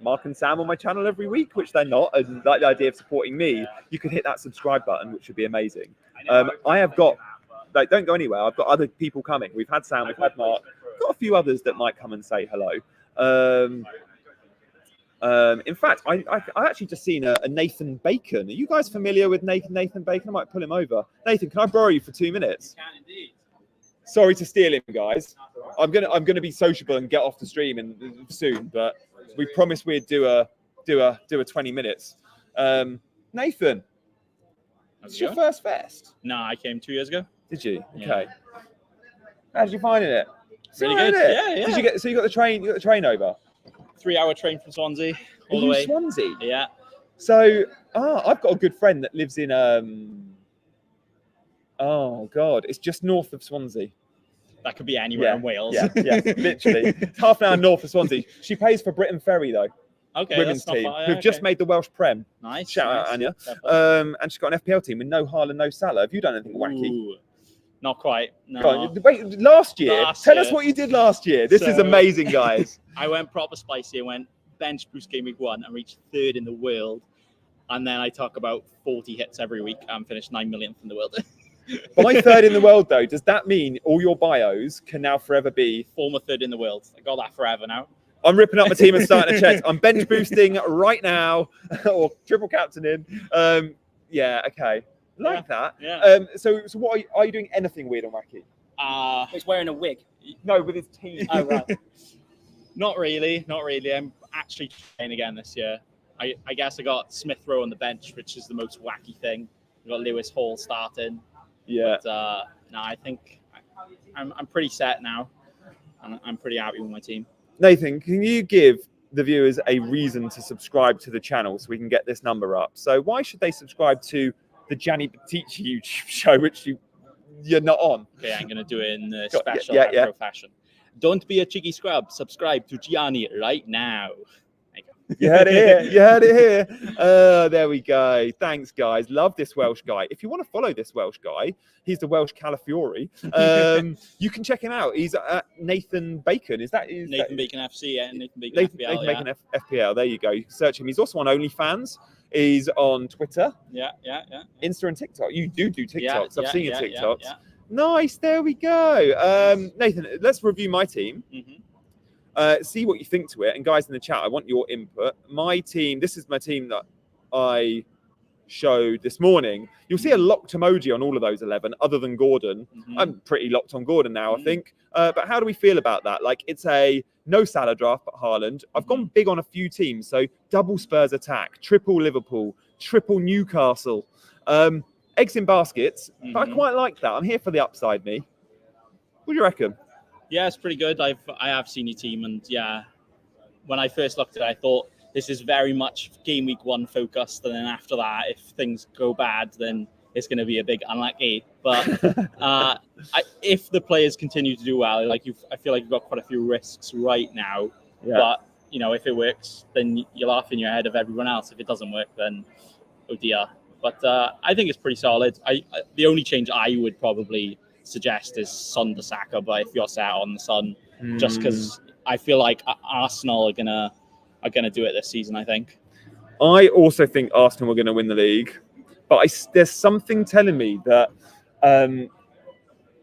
Mark and Sam on my channel every week, which they're not, and like the idea of supporting me, you can hit that subscribe button, which would be amazing. I have got, don't go anywhere, I've got other people coming. We've had Sam, we've had Mark, got a few others that might come and say hello. In fact, I actually just seen a Nathan Bacon. Are you guys familiar with Nathan Bacon? I might pull him over. Nathan, can I borrow you for 2 minutes? You can indeed. Sorry to steal him, guys. I'm gonna be sociable and get off the stream soon, but we promised we'd do a 20 minutes. Nathan, it's your first fest. No, I came 2 years ago. Did you? Yeah. Okay. How did you find it? Really good. Yeah. Did you get? So you got the train over? 3-hour train from Swansea all the Are way. you Swansea? Yeah. So, I've got a good friend that lives in oh God, it's just north of Swansea. That could be anywhere in Wales. Yeah, literally. It's half an hour north of Swansea. She plays for Britain Ferry though. Okay, Women's that's team, not far, who've just made the Welsh Prem. Nice. Shout out, Anya. Definitely. And she's got an FPL team with no Haaland, no Salah. Have you done anything wacky? Ooh, not quite. No. Go on, wait, last year? Tell us what you did last year. This is amazing, guys. I went proper spicy. I went bench boost game week 1 and reached 3rd in the world. And then I talk about 40 hits every week and finished 9 millionth in the world. By 3rd in the world, though, does that mean all your bios can now forever be former 3rd in the world? I got that forever now. I'm ripping up my team and starting a check. I'm bench boosting right now, or triple captaining. Yeah, okay, like that. Yeah. So what are you doing? Anything weird on Wacky? He's wearing a wig. No, with his team. Oh right. Not really. I'm actually playing again this year. I guess I got Smith Rowe on the bench, which is the most wacky thing. I got Lewis Hall starting. Yeah. But no, I think I'm pretty set now. And I'm pretty happy with my team. Nathan, can you give the viewers a reason to subscribe to the channel so we can get this number up. So why should they subscribe to the Gianni Batici YouTube show, which you're not on? Okay, I'm going to do it in a special retro fashion. Don't be a cheeky scrub. Subscribe to Gianni right now. You heard it here. You heard it here. There we go. Thanks, guys. Love this Welsh guy. If you want to follow this Welsh guy, he's the Welsh Calafiori. You can check him out. He's at Nathan Bacon. Nathan Bacon FC? Yeah, Nathan Bacon FPL. Nathan Bacon FPL. There you go. You can search him. He's also on OnlyFans. He's on Twitter. Yeah. Insta and TikTok. You do TikToks. Yeah, I've seen your TikToks. Yeah. Nice. There we go. Nathan, let's review my team. See what you think to it. And guys in the chat, I want your input. My team, this is my team that I showed this morning. You'll see a locked emoji on all of those 11, other than Gordon. I'm pretty locked on Gordon now, I think. But how do we feel about that? Like, it's a no Salah draft, but Haaland. I've gone big on a few teams. So double Spurs attack, triple Liverpool, triple Newcastle. Eggs in baskets. But I quite like that. I'm here for the upside, me. What do you reckon? Yeah, it's pretty good. I have seen your team, and yeah, when I first looked at it, I thought this is very much game week 1 focused, and then after that, if things go bad, then it's going to be a big unlucky. But if the players continue to do well, I feel like you've got quite a few risks right now. Yeah. But if it works, then you're laughing your head of everyone else. If it doesn't work, then oh dear. But I think it's pretty solid. The only change I would probably suggest is Son to Saka, but if you're set on the Son, just because I feel like Arsenal are gonna do it this season. I think. I also think Arsenal are going to win the league, but there's something telling me that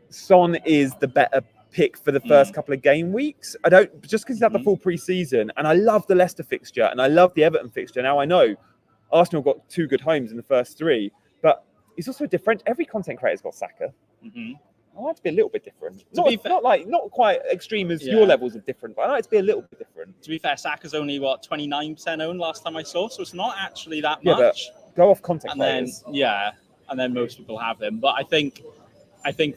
Son is the better pick for the first couple of game weeks. I don't just because he's had the full pre-season, and I love the Leicester fixture and I love the Everton fixture. Now I know Arsenal got 2 good homes in the first 3, but he's also different. Every content creator's got Saka. I like to be a little bit different. Not quite extreme as your levels of different, but I like to be a little bit different. To be fair, Saka's only 29% owned last time I saw, so it's not actually that much. But go off content creators. And then most people have him. But I think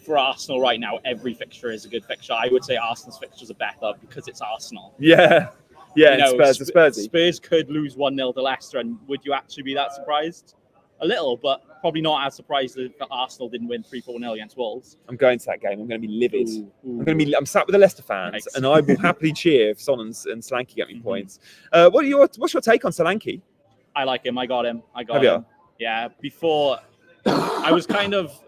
for Arsenal right now, every fixture is a good fixture. I would say Arsenal's fixtures are better because it's Arsenal. Yeah. Spurs are Spursy. Spurs could lose 1-0 to Leicester, and would you actually be that surprised? A little, but probably not as surprised that Arsenal didn't win 3-4-0 against Wolves. I'm going to that game. I'm going to be livid. I'm sat with the Leicester fans, and I will happily cheer if Son and Solanke get me points. What's your take on Solanke? I like him. I got him. Him. Yeah. Before, I was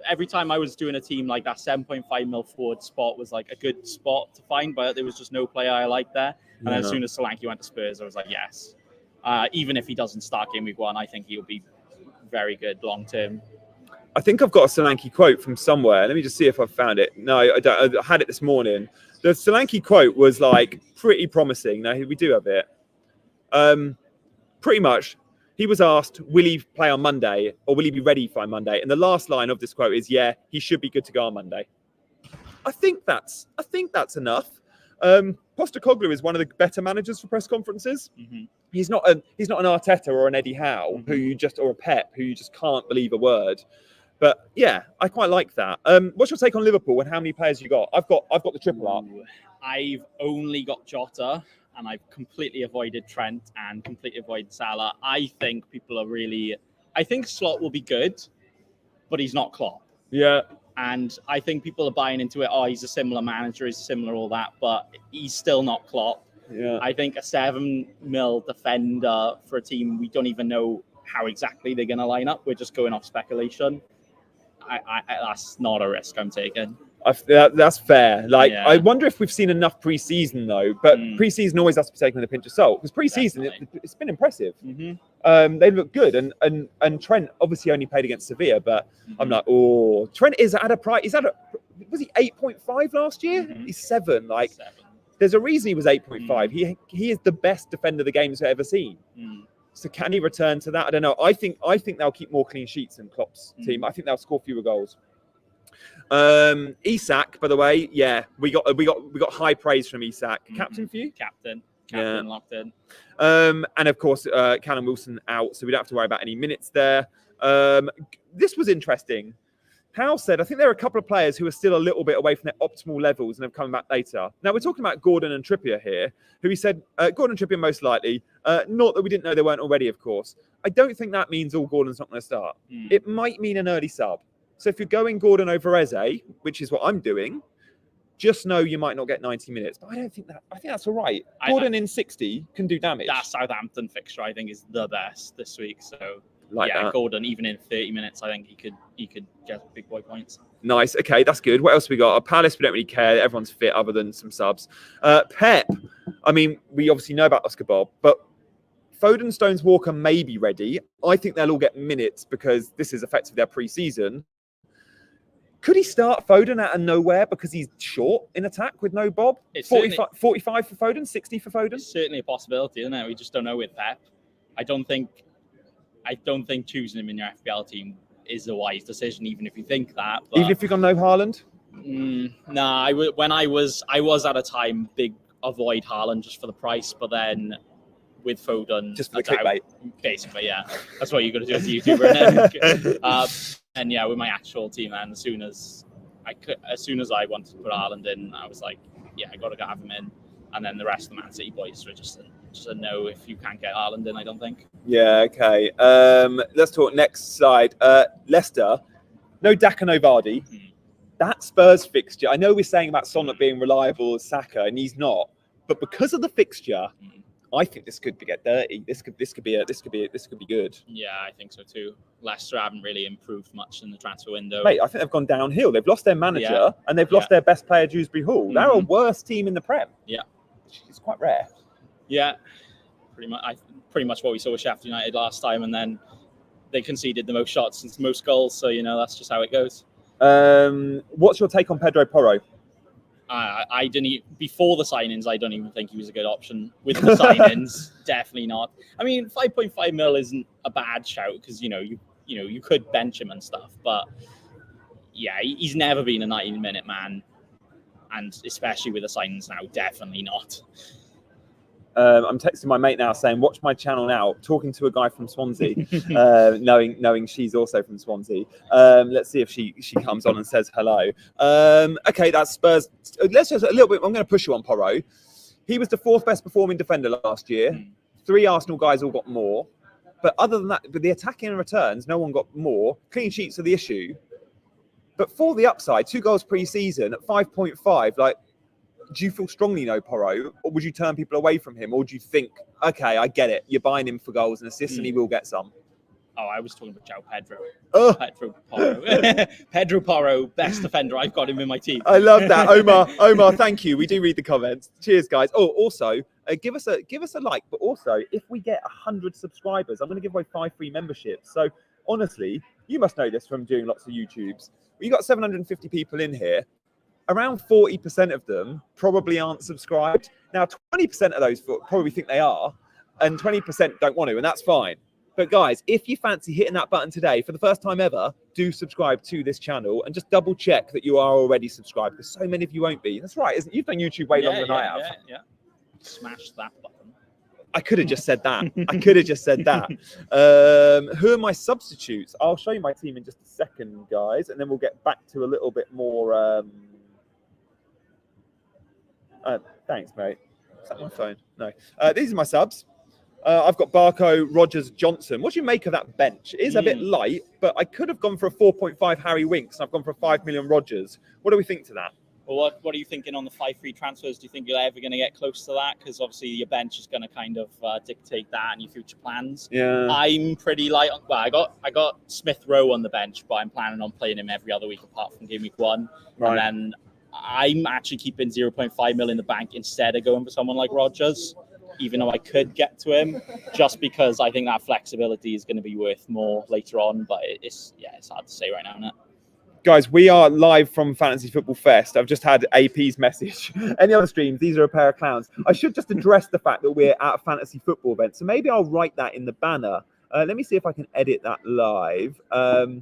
every time I was doing a team like that, 7.5 mil forward spot was like a good spot to find, but there was just no player I liked there. And then as soon as Solanke went to Spurs, I was like, yes. Even if he doesn't start game week 1, I think he'll be very good long term. I think I've got a Solanke quote from somewhere. Let me just see if I've found it. No, I don't. I had it this morning. The Solanke quote was like pretty promising. Now we do have it. Pretty much, he was asked, "Will he play on Monday, or will he be ready by Monday?" And the last line of this quote is, "Yeah, he should be good to go on Monday." I think that's enough. Postecoglou is one of the better managers for press conferences. He's not an Arteta or an Eddie Howe or a Pep who you just can't believe a word. But yeah, I quite like that. What's your take on Liverpool and how many players you got? I've got the triple up. I've only got Jota, and I've completely avoided Trent and completely avoided Salah. I think I think Slot will be good, but he's not Klopp. Yeah. And I think people are buying into it. Oh, he's a similar manager, he's similar all that, but he's still not Klopp. Yeah. I think a 7 mil defender for a team we don't even know how exactly they're going to line up. We're just going off speculation. That's not a risk I'm taking. That's fair. I wonder if we've seen enough pre-season though. But pre-season always has to be taken with a pinch of salt because pre-season it's been impressive. They look good, and Trent obviously only played against Sevilla, but I'm like, Trent is at a price. Was he 8.5 last year? He's 7. There's a reason he was 8.5. He is the best defender the game's ever seen. So can he return to that? I don't know. I think they'll keep more clean sheets than Klopp's team. I think they'll score fewer goals. Isak, by the way, we got high praise from Isak. Captain for you? Captain locked in. And of course, Callum Wilson out, so we don't have to worry about any minutes there. This was interesting. Hal said, I think there are a couple of players who are still a little bit away from their optimal levels and have come back later. Now, we're talking about Gordon and Trippier here, who he said, Gordon and Trippier most likely, not that we didn't know they weren't already, of course. I don't think that means all Gordon's not going to start. It might mean an early sub. So if you're going Gordon over Eze, which is what I'm doing, just know you might not get 90 minutes. But I don't think that. I think that's all right. Gordon in 60 can do damage. That Southampton fixture, I think, is the best this week. So like yeah, that. Gordon, even in 30 minutes, I think he could get big boy points. Nice. Okay, that's good. What else we got? Palace, we don't really care. Everyone's fit other than some subs. Pep. I mean, we obviously know about Oscar Bob, but Foden, Stones, Walker may be ready. I think they'll all get minutes because this is effectively their pre-season. Could he start Foden out of nowhere because he's short in attack with no Bob? 45 for Foden, 60 for Foden? It's certainly a possibility, isn't it? We just don't know with Pep. I don't think choosing him in your FPL team is a wise decision, even if you think that. But, even if you're going to know Haaland? Nah, when I was at a time big avoid Haaland just for the price, but then with Foden, just for the clickbait. Basically, yeah, that's what you're going to do as a YouTuber. And yeah, with my actual team, and as soon as I wanted to put Haaland in, I was like, yeah, I got to have him in. And then the rest of the Man City boys were just a no if you can't get Haaland in, I don't think. Yeah, okay. Let's talk next side. Leicester, no Daka, no Vardy. That Spurs fixture, I know we're saying about Son not being reliable as Saka, and he's not. But because of the fixture, I think this could get dirty. This could be good. Yeah, I think so too. Leicester haven't really improved much in the transfer window. Mate, I think they've gone downhill. They've lost their manager and they've lost their best player, Dewsbury Hall. They're a worse team in the Prem. Yeah, it's quite rare. Yeah, pretty much what we saw with Sheffield United last time, and then they conceded the most shots and most goals. So that's just how it goes. What's your take on Pedro Porro? I didn't before the signings. I don't even think he was a good option. With the signings, definitely not. I mean, 5.5 mil isn't a bad shout because you could bench him and stuff, but yeah, he's never been a 90-minute man, and especially with the signings now, definitely not. I'm texting my mate now saying, watch my channel now, talking to a guy from Swansea, knowing she's also from Swansea. Let's see if she comes on and says hello. Okay, that's Spurs. Let's just a little bit. I'm going to push you on Porro. He was the 4th best performing defender last year. 3 Arsenal guys all got more. But other than that, with the attacking and returns, no one got more. Clean sheets are the issue. But for the upside, 2 goals pre-season at 5.5, do you feel strongly no Porro, or would you turn people away from him, or do you think, okay, I get it, you're buying him for goals and assists and he will get some? Oh, I was talking about João Pedro. Pedro Porro. Pedro Porro, best defender. I've got him in my team. I love that. Omar, thank you. We do read the comments. Cheers, guys. Oh, also, give us a like, but also, if we get 100 subscribers, I'm going to give away 5 free memberships. So, honestly, you must know this from doing lots of YouTubes. We've got 750 people in here. Around 40% of them probably aren't subscribed. Now, 20% of those probably think they are, and 20% don't want to, and that's fine. But guys, if you fancy hitting that button today for the first time ever, do subscribe to this channel and just double check that you are already subscribed, because so many of you won't be. That's right, isn't it? You've done YouTube way longer than I have. Yeah. Smash that button. I could have just said that. Who are my substitutes? I'll show you my team in just a second, guys, and then we'll get back to a little bit more... thanks, mate. Is that my phone? No. These are my subs. I've got Barco, Rogers, Johnson. What do you make of that bench? It is a bit light, but I could have gone for a 4.5 Harry Winks, and I've gone for a 5 million Rogers. What do we think to that? Well, what are you thinking on the 5 free transfers? Do you think you're ever going to get close to that? Because obviously your bench is going to kind of dictate that and your future plans. Yeah. I'm pretty light on. Well, I got Smith Rowe on the bench, but I'm planning on playing him every other week apart from Gameweek 1. Right. And then I'm actually keeping 0.5 mil in the bank instead of going for someone like Rogers, even though I could get to him, just because I think that flexibility is going to be worth more later on. But it's hard to say right now, isn't it? Guys, we are live from Fantasy Football Fest. I've just had AP's message. Any other streams? These are a pair of clowns. I should just address the fact that we're at a fantasy football event. So maybe I'll write that in the banner. Let me see if I can edit that live. Oh,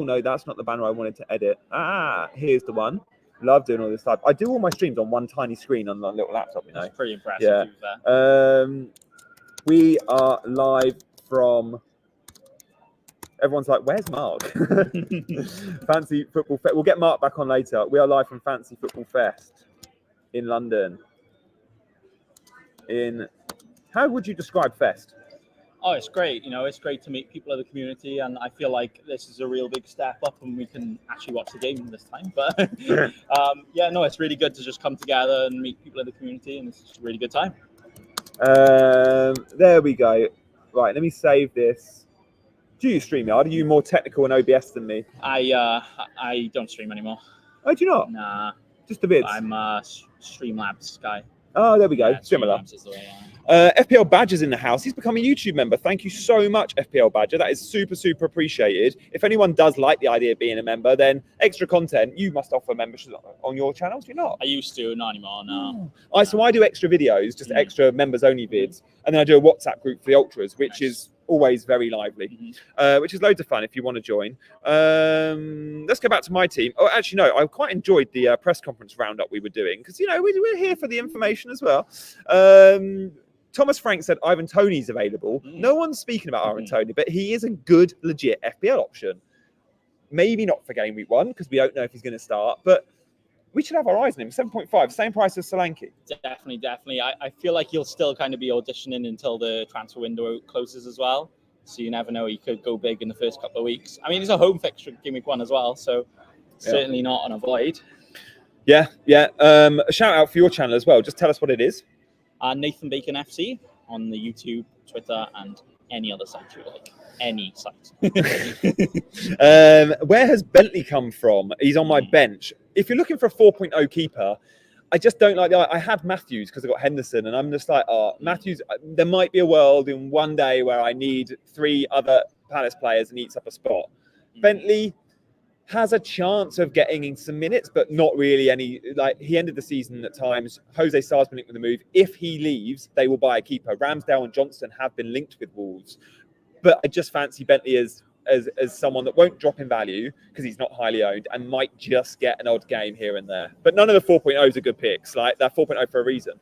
no, that's not the banner I wanted to edit. Here's the one. Love doing all this stuff. I do all my streams on one tiny screen on a little laptop, That's pretty impressive. Yeah. We are live from... Everyone's like, where's Mark? Fancy Football Fest. We'll get Mark back on later. We are live from Fancy Football Fest in London. How would you describe Fest? Oh, it's great. It's great to meet people of the community, and I feel like this is a real big step up, and we can actually watch the game this time. But it's really good to just come together and meet people of the community, and it's just a really good time. There we go. Right, let me save this. Do you stream? Are you more technical and OBS than me? I don't stream anymore. Oh, do you not? Nah, just a bit. I'm Streamlabs guy. Oh, there we go. Similar. Streamlabs is the way I am. FPL Badger's in the house. He's become a YouTube member. Thank you so much, FPL Badger. That is super, super appreciated. If anyone does like the idea of being a member, then extra content, you must offer membership on your channels, do you not? I used to, not anymore, no. So I do extra videos, just extra members-only vids, and then I do a WhatsApp group for the Ultras, which is always very lively, which is loads of fun if you want to join. Let's go back to my team. Oh, actually, no, I quite enjoyed the press conference roundup we were doing because, we're here for the information as well. Thomas Frank said Ivan Toney's available. No one's speaking about Ivan Toney, but he is a good, legit FPL option. Maybe not for game week 1 because we don't know if he's going to start, but we should have our eyes on him. 7.5, same price as Solanke. Definitely. I feel like he'll still kind of be auditioning until the transfer window closes as well. So you never know. He could go big in the first couple of weeks. I mean, he's a home fixture game week 1 as well, so certainly not an avoid. Yeah. A shout out for your channel as well. Just tell us what it is. Nathan Bacon FC on the YouTube, Twitter, and any other site you like. Any site. Where has Bentley come from? He's on my bench. If you're looking for a 4.0 keeper, I just don't like I had Matthews because I got Henderson, and I'm just like, Matthews, there might be a world in one day where I need 3 other Palace players and eats up a spot. Bentley has a chance of getting in some minutes, but not really any. Like, he ended the season at times. Jose Sarr's been linked with the move. If he leaves, they will buy a keeper. Ramsdale and Johnston have been linked with Wolves. But I just fancy Bentley as someone that won't drop in value because he's not highly owned and might just get an odd game here and there. But none of the 4.0s are good picks. Like, they're 4.0 for a reason.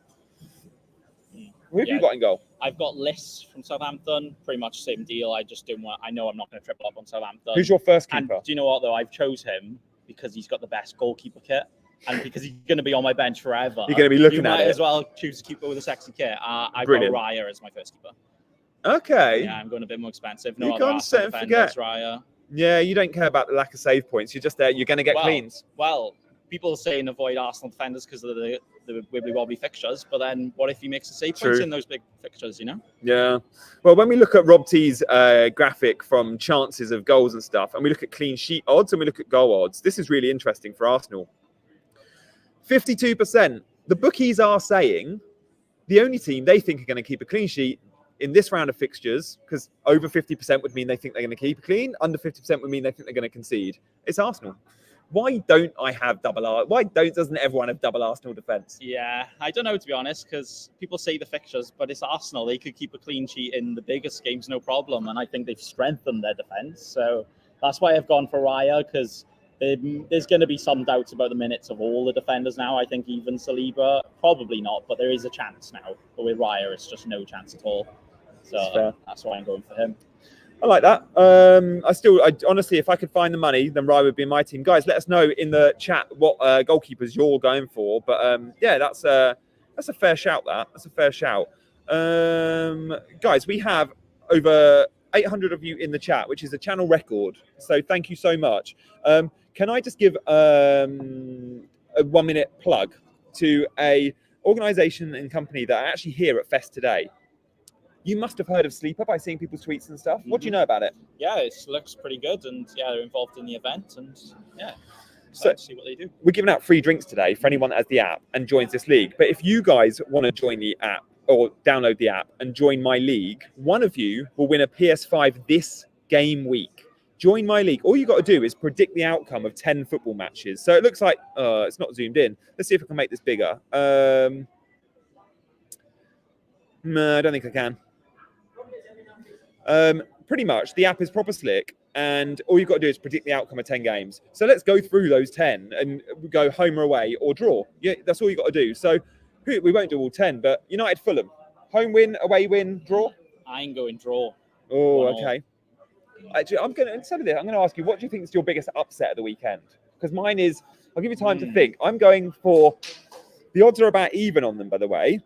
Who have you got in goal? I've got Liss from Southampton. Pretty much same deal. I just don't want. I know I'm not going to triple up on Southampton. Who's your first keeper? And do you know what though? I've chose him because he's got the best goalkeeper kit, and because he's going to be on my bench forever. You're going to be looking at it. You might as well choose a keeper with a sexy kit. I've got Raya as my first keeper. Okay. Yeah, I'm going a bit more expensive. No other Arsenal defenders, Raya. Yeah, you don't care about the lack of save points. You're just there. You're going to get cleans. Well, people are saying avoid Arsenal defenders because of the wibbly-wobbly fixtures, but then what if he makes a save points in those big fixtures, Yeah. Well, when we look at Rob T's graphic from chances of goals and stuff, and we look at clean sheet odds and we look at goal odds, this is really interesting for Arsenal. 52%. The bookies are saying the only team they think are going to keep a clean sheet in this round of fixtures, because over 50% would mean they think they're going to keep it clean, under 50% would mean they think they're going to concede. It's Arsenal. Why don't I have double R? Why doesn't everyone have double Arsenal defence? Yeah, I don't know, to be honest, because people say the fixtures, but it's Arsenal. They could keep a clean sheet in the biggest games, no problem, and I think they've strengthened their defence. So that's why I've gone for Raya, because there's going to be some doubts about the minutes of all the defenders now. I think even Saliba, probably not, but there is a chance now. But with Raya, it's just no chance at all. So that's why I'm going for him. I like that. I honestly, if I could find the money, then Raya would be my team. Guys, let us know in the chat what goalkeepers you're going for. But yeah, that's a fair shout. That's a fair shout. Guys, we have over 800 of you in the chat, which is a channel record. So thank you so much. Can I just give a 1-minute plug to a organisation and company that are actually here at Fest today? You must have heard of Sleeper by seeing people's tweets and stuff. What do you know about it? Yeah, it looks pretty good, and yeah, they're involved in the event, and yeah, so see what they do. We're giving out free drinks today for anyone that has the app and joins this league. But if you guys want to join the app or download the app and join my league, one of you will win a PS5 this game week. Join my league. All you got to do is predict the outcome of 10 football matches. So it looks like it's not zoomed in. Let's see if I can make this bigger. No, I don't think I can. Pretty much, the app is proper slick, and all you've got to do is predict the outcome of 10 games. So let's go through those 10 and go home or away or draw. Yeah, that's all you got to do. So we won't do all 10, but United Fulham, home win, away win, draw. I'm going draw. Oh, okay. Actually, instead of this, I'm going to ask you, what do you think is your biggest upset of the weekend? Because mine is, I'll give you time to think. I'm going for, the odds are about even on them, by the way.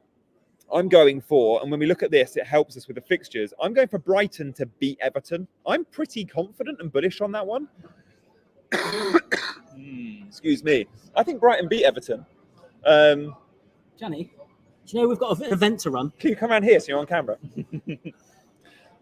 I'm going for, and when we look at this, it helps us with the fixtures. I'm going for Brighton to beat Everton. I'm pretty confident and bullish on that one. Excuse me. I think Brighton beat Everton. Johnny, do you know we've got an event to run? Can you come around here so you're on camera?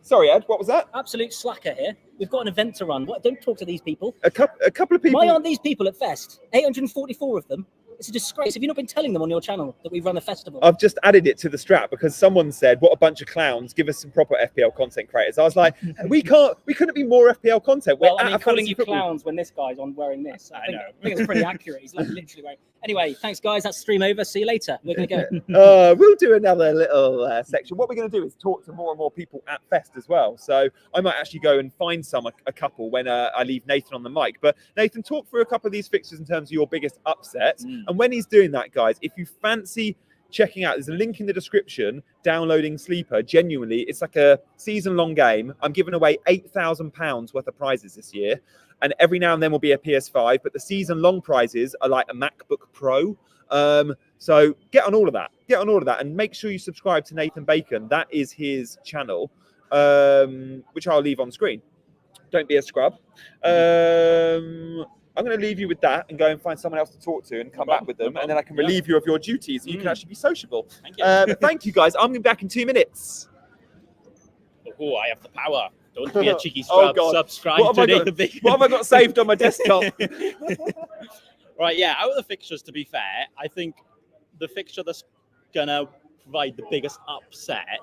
Sorry, Ed, what was that? Absolute slacker here. We've got an event to run. What? Don't talk to these people. A couple of people. Why aren't these people at Fest? 844 of them. It's a disgrace. Have you not been telling them on your channel that we run a festival? I've just added it to the strap because someone said, "What a bunch of clowns! Give us some proper FPL content creators." I was like, "We couldn't be more FPL content." Well, I mean, calling you clowns when this guy's on wearing this, I think it's pretty accurate. He's like literally wearing. Anyway, thanks guys. That's stream over. See you later. We're gonna go. We'll do another little section. What we're going to do is talk to more and more people at Fest as well. So I might actually go and find a couple when I leave Nathan on the mic. But Nathan, talk through a couple of these fixtures in terms of your biggest upsets. And when he's doing that, guys, if you fancy checking out, there's a link in the description, downloading Sleeper. Genuinely, it's like a season-long game. I'm giving away £8,000 worth of prizes this year. And every now and then will be a PS5, but the season-long prizes are like a MacBook Pro. So get on all of that. And make sure you subscribe to Nathan Bacon. That is his channel, which I'll leave on screen. Don't be a scrub. I'm going to leave you with that and go and find someone else to talk to and come back with them. And then I can relieve you of your duties so you can actually be sociable. Thank you. Thank you, guys. I'm going to be back in 2 minutes. Oh, I have the power. Don't be a cheeky scrub. Subscribe to Nathan Bacon. What have I got saved on my desktop? Right, yeah. Out of the fixtures, to be fair, I think the fixture that's going to provide the biggest upset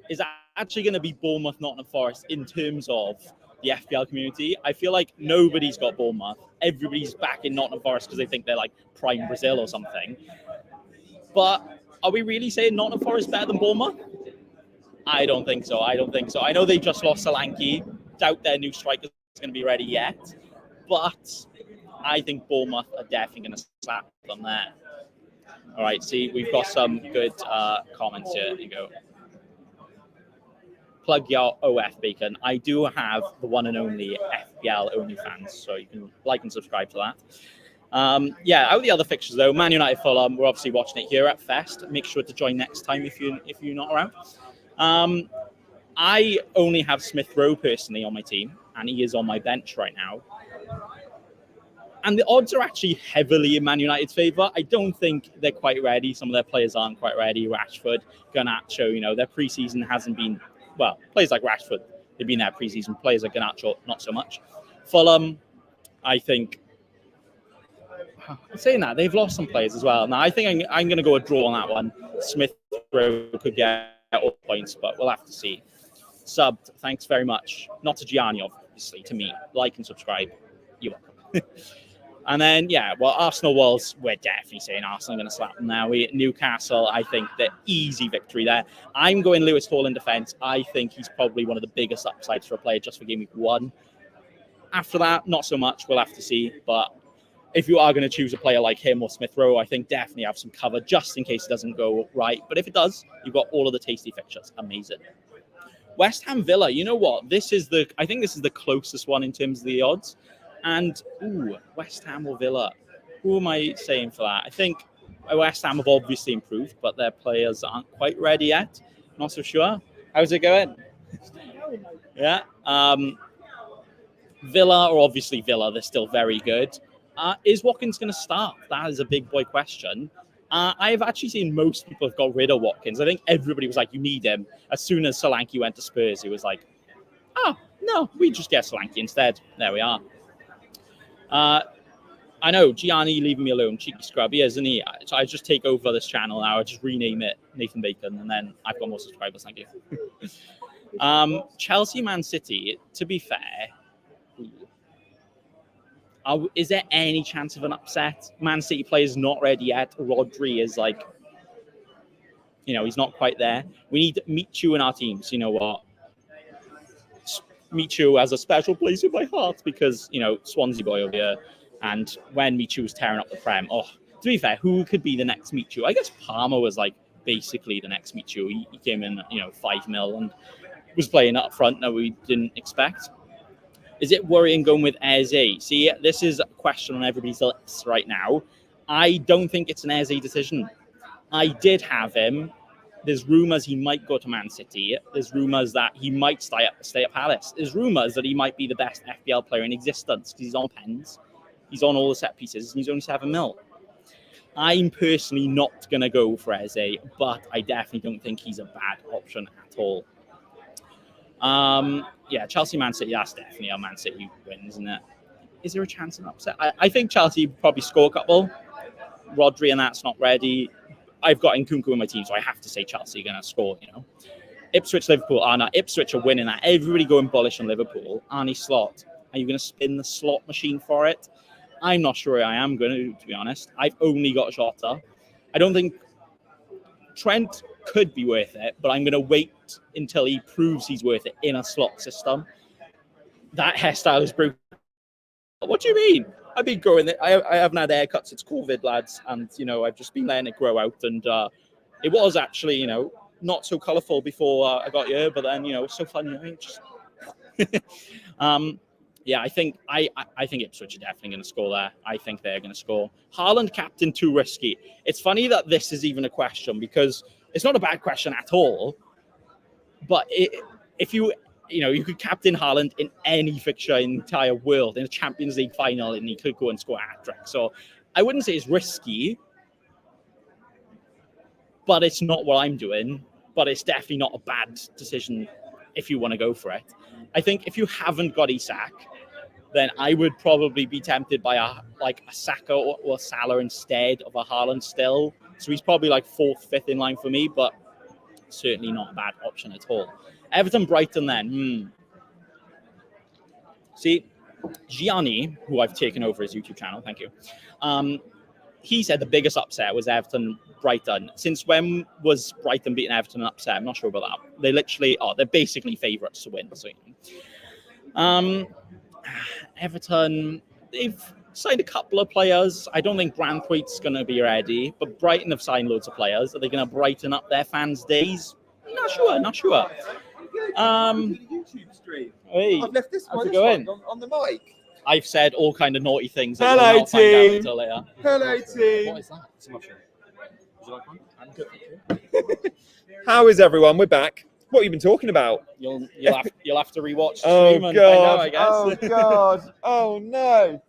is actually going to be Bournemouth, Nottingham Forest in terms of the FPL community. I feel like nobody's got Bournemouth. Everybody's back in Nottingham Forest because they think they're like prime Brazil or something. But are we really saying Nottingham Forest is better than Bournemouth? I don't think so. I know they just lost Solanke. Doubt their new striker is going to be ready yet. But I think Bournemouth are definitely going to slap them there. All right, see, we've got some good comments here. There you go. Plug your OF Bacon. I do have the one and only FPL OnlyFans, so you can like and subscribe to that. Yeah, out of the other fixtures though, Man United Fulham, we're obviously watching it here at Fest. Make sure to join next time if you're not around. I only have Smith Rowe personally on my team, and he is on my bench right now. And the odds are actually heavily in Man United's favour. I don't think they're quite ready. Some of their players aren't quite ready. Rashford, Garnacho, their pre-season hasn't been. Well, players like Rashford, they've been there pre-season. Players like Garnacho, not so much. Fulham, I think. Saying that, they've lost some players as well. Now, I think I'm going to go a draw on that one. Smith Rowe could get all points, but we'll have to see. Subbed, thanks very much. Not to Gianni, obviously, to me. Like and subscribe. You're welcome. And then, yeah, well, Arsenal Wolves, we're definitely saying Arsenal are going to slap them now. Newcastle, I think the easy victory there. I'm going Lewis Hall in defence. I think he's probably one of the biggest upsides for a player just for Game Week 1. After that, not so much. We'll have to see. But if you are going to choose a player like him or Smith Rowe, I think definitely have some cover just in case it doesn't go right. But if it does, you've got all of the tasty fixtures. Amazing. West Ham Villa, you know what? I think this is the closest one in terms of the odds. And, West Ham or Villa? Who am I saying for that? I think West Ham have obviously improved, but their players aren't quite ready yet. Not so sure. How's it going? Yeah. Villa, or obviously Villa, they're still very good. Is Watkins going to start? That is a big boy question. I've actually seen most people have got rid of Watkins. I think everybody was like, you need him. As soon as Solanke went to Spurs, he was like, oh, no, we just get Solanke instead. There we are. I know, Gianni leaving me alone, cheeky scrub, he isn't he? So I just take over this channel now, I just rename it Nathan Bacon, and then I've got more subscribers, thank you. Chelsea, Man City, to be fair, is there any chance of an upset? Man City players not ready yet. Rodri is like, he's not quite there. We need Michu in our teams, you know what? Michu has a special place in my heart because, Swansea boy over here. And when Michu was tearing up the Prem, to be fair, who could be the next Michu? I guess Palmer was like basically the next Michu. He came in, 5 mil and was playing up front that we didn't expect. Is it worrying going with Eze? See, this is a question on everybody's lips right now. I don't think it's an Eze decision. I did have him. There's rumours he might go to Man City. There's rumours that he might stay at Palace. There's rumours that he might be the best FPL player in existence because he's on pens. He's on all the set pieces, and he's only 7 mil. I'm personally not going to go for Eze, but I definitely don't think he's a bad option at all. Yeah, Chelsea, Man City, that's definitely a Man City win, isn't it? Is there a chance of an upset? I think Chelsea probably score a couple. Rodri and that's not ready. I've got Nkunku in my team, so I have to say Chelsea are going to score, you know. Ipswich, Liverpool. No, Ipswich are winning that. Everybody going bullish on Liverpool. Arnie Slot. Are you going to spin the slot machine for it? I'm not sure I am going to be honest. I've only got Jota. I don't think Trent could be worth it, but I'm going to wait until he proves he's worth it in a slot system. That hairstyle is brutal. What do you mean? I've been growing it. I haven't had haircuts. It's COVID, lads. And, you know, I've just been letting it grow out. And it was actually, you know, not so colourful before I got here. But then, you know, it's so fun. You know, just... yeah, I think Ipswich are definitely going to score there. I think they're going to score. Haaland captain, too risky. It's funny that this is even a question because it's not a bad question at all. But if you could captain Haaland in any fixture in the entire world, in a Champions League final, and he could go and score a hat-trick. So I wouldn't say it's risky, but it's not what I'm doing. But it's definitely not a bad decision if you want to go for it. I think if you haven't got Isak, then I would probably be tempted by a Saka or Salah instead of a Haaland still. So he's probably like 4th, 5th in line for me, but certainly not a bad option at all. Everton, Brighton then. See, Gianni, who I've taken over his YouTube channel, thank you. He said the biggest upset was Everton, Brighton. Since when was Brighton beating Everton an upset? I'm not sure about that. They literally they're basically favourites to win. So, Everton, they've signed a couple of players. I don't think Branthwaite's going to be ready, but Brighton have signed loads of players. Are they going to brighten up their fans' days? Not sure. YouTube stream. Hey, I've left this one on the mic. I've said all kind of naughty things. Hello, that you'll not team. find out until later. Hello, team. What is that? It's a mushroom. Would you like one? I'm good. How is everyone? We're back. What have you been talking about? You'll have to rewatch the stream and find out, I guess. Oh God! Oh no!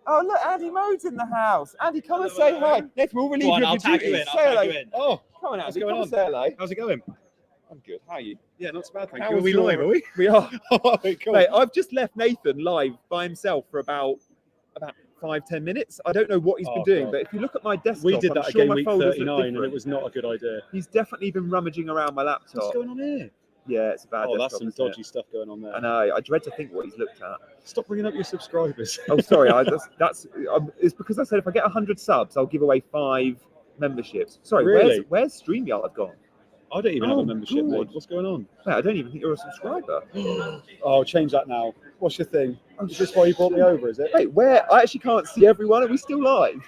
Oh look, Andy Mode's in the house. Andy, come and say hi. Nathan, we'll relieve you I'll of your tag you duties. in. Say I'll hello. tag you in. Oh, Come on, what's Andy. going Come on? and say hello. How's it going? I'm good. How are you? Yeah, not so bad, thank How you. Are was we your- live, are we? We are. Oh, cool. Mate, I've just left Nathan live by himself for about 5-10 minutes. I don't know what he's been doing, God. but if you look at my desktop, We did I'm that at sure my Gameweek folders look 39 and it different. was not a good idea. He's definitely been rummaging around my laptop. What's going on here? Yeah, it's a bad Oh, desktop. that's some isn't it? dodgy stuff going on there. I know. I dread to think what he's looked at. Stop bringing up your subscribers. Oh, sorry. It's because I said if I get 100 subs, I'll give away 5 memberships. Sorry, Really? where's StreamYard gone? I don't even have a membership, God. mate. What's going on? Mate, I don't even think you're a subscriber. Oh, change that now. What's your thing? Is this why you brought me over, is it? Wait, where? I actually can't see everyone. Are we still live?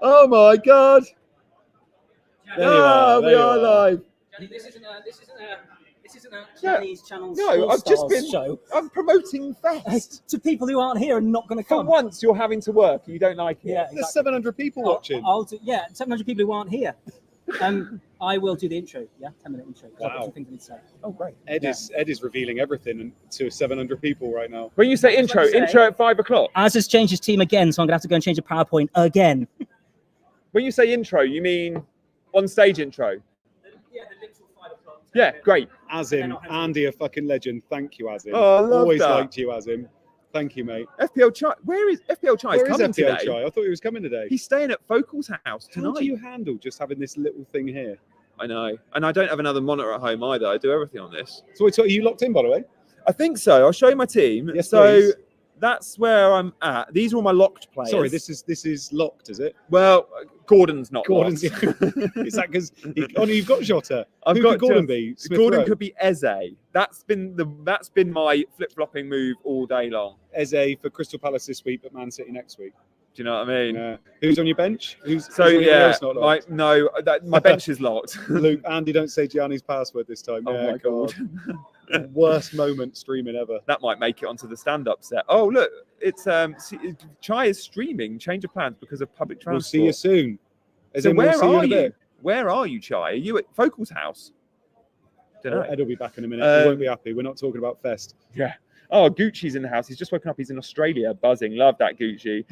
Oh my God! There you are, there we you are are. live. This isn't a Chinese channel's No, I've just been. show I'm promoting Fest. to people who aren't here and not going to For come. once, you're having to work and you don't like it. Yeah, There's exactly. 700 people watching. I'll do, 700 people who aren't here. I will do the intro. Yeah, 10-minute intro. 'Cause I've got Wow. some things I need to say. Oh, great. Ed is revealing everything to 700 people right now. When you say intro, What did you say? intro at 5 o'clock. Az has changed his team again, so I'm going to have to go and change the PowerPoint again. When you say intro, you mean on stage intro? Yeah, the links will 5 o'clock. Yeah, great. Azim, Andy, a fucking legend. Thank you, Azim. Oh, I love Always that. liked you, Azim. Thank you, mate. FPL Chai. Where is FPL Chai? Where is Coming FPL today. Chai? I thought he was coming today. He's staying at Focal's house How tonight. do you handle just having this little thing here? I know, and I don't have another monitor at home either. I do everything on this. So are you locked in, by the way? I think so. I'll show you my team. Yes, so please. that's where I'm at. These are all my locked players. Sorry, this is locked, is it? Well, Gordon's not. Gordon's. locked. Is that because? Oh, no, you've got Jota. I've Who got could Gordon Jota. be? Smith Gordon Rowe? could be Eze. That's been my flip-flopping move all day long. Eze for Crystal Palace this week, but Man City next week. Do you know what I mean? Yeah. Who's on your bench? So is anyone yeah, else not locked? my bench is locked. Luke, Andy, don't say Gianni's password this time. Oh Yeah, my God. God. Worst moment streaming ever. That might make it onto the stand-up set. Oh, look, it's Chai is streaming. Change of plans because of public transport. We'll see you soon. So where are you? Where are you, Chai? Are you at Focal's house? Don't know. Ed will be back in a minute. He won't be happy. We're not talking about Fest. Yeah. Oh, Gucci's in the house. He's just woken up. He's in Australia, buzzing. Love that Gucci.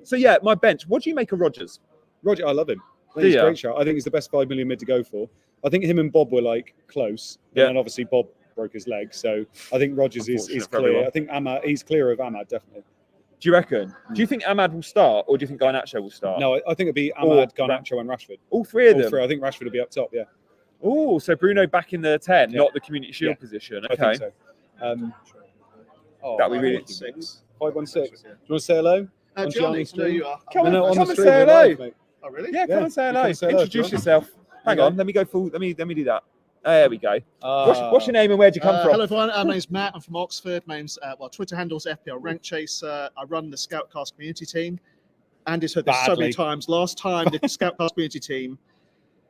So yeah, my bench. What do you make of Rodgers? Roger, I love him. I think he's a great shot. I think he's the best 5 million mid to go for. I think him and Bob were like close. Yeah. And obviously Bob broke his leg. So I think Rodgers is clear. I think he's clear of Ahmad, definitely. Do you reckon? Do you think Ahmad will start or do you think Garnacho will start? No, I think it'd be Ahmad, Garnacho and Rashford. All three of them? All three. I think Rashford will be up top, yeah. Oh, so Bruno back in the 10, not the Community Shield position. Okay. I think so. That we really... 516. Do you want to say hello? Gianni, I know you are. Come on and the say hello. Live, mate. Oh, really? Yeah, come and say hello. Say hello, Introduce yourself. Hang on, let me go full. Let me do that. There we go. What's your name and where'd you come from? Hello, everyone. My name's Matt. I'm from Oxford. My name's Twitter handle's FPL Rank Chaser. I run the Scoutcast community team. Andy's heard this so many times. Last time, the Scoutcast community team.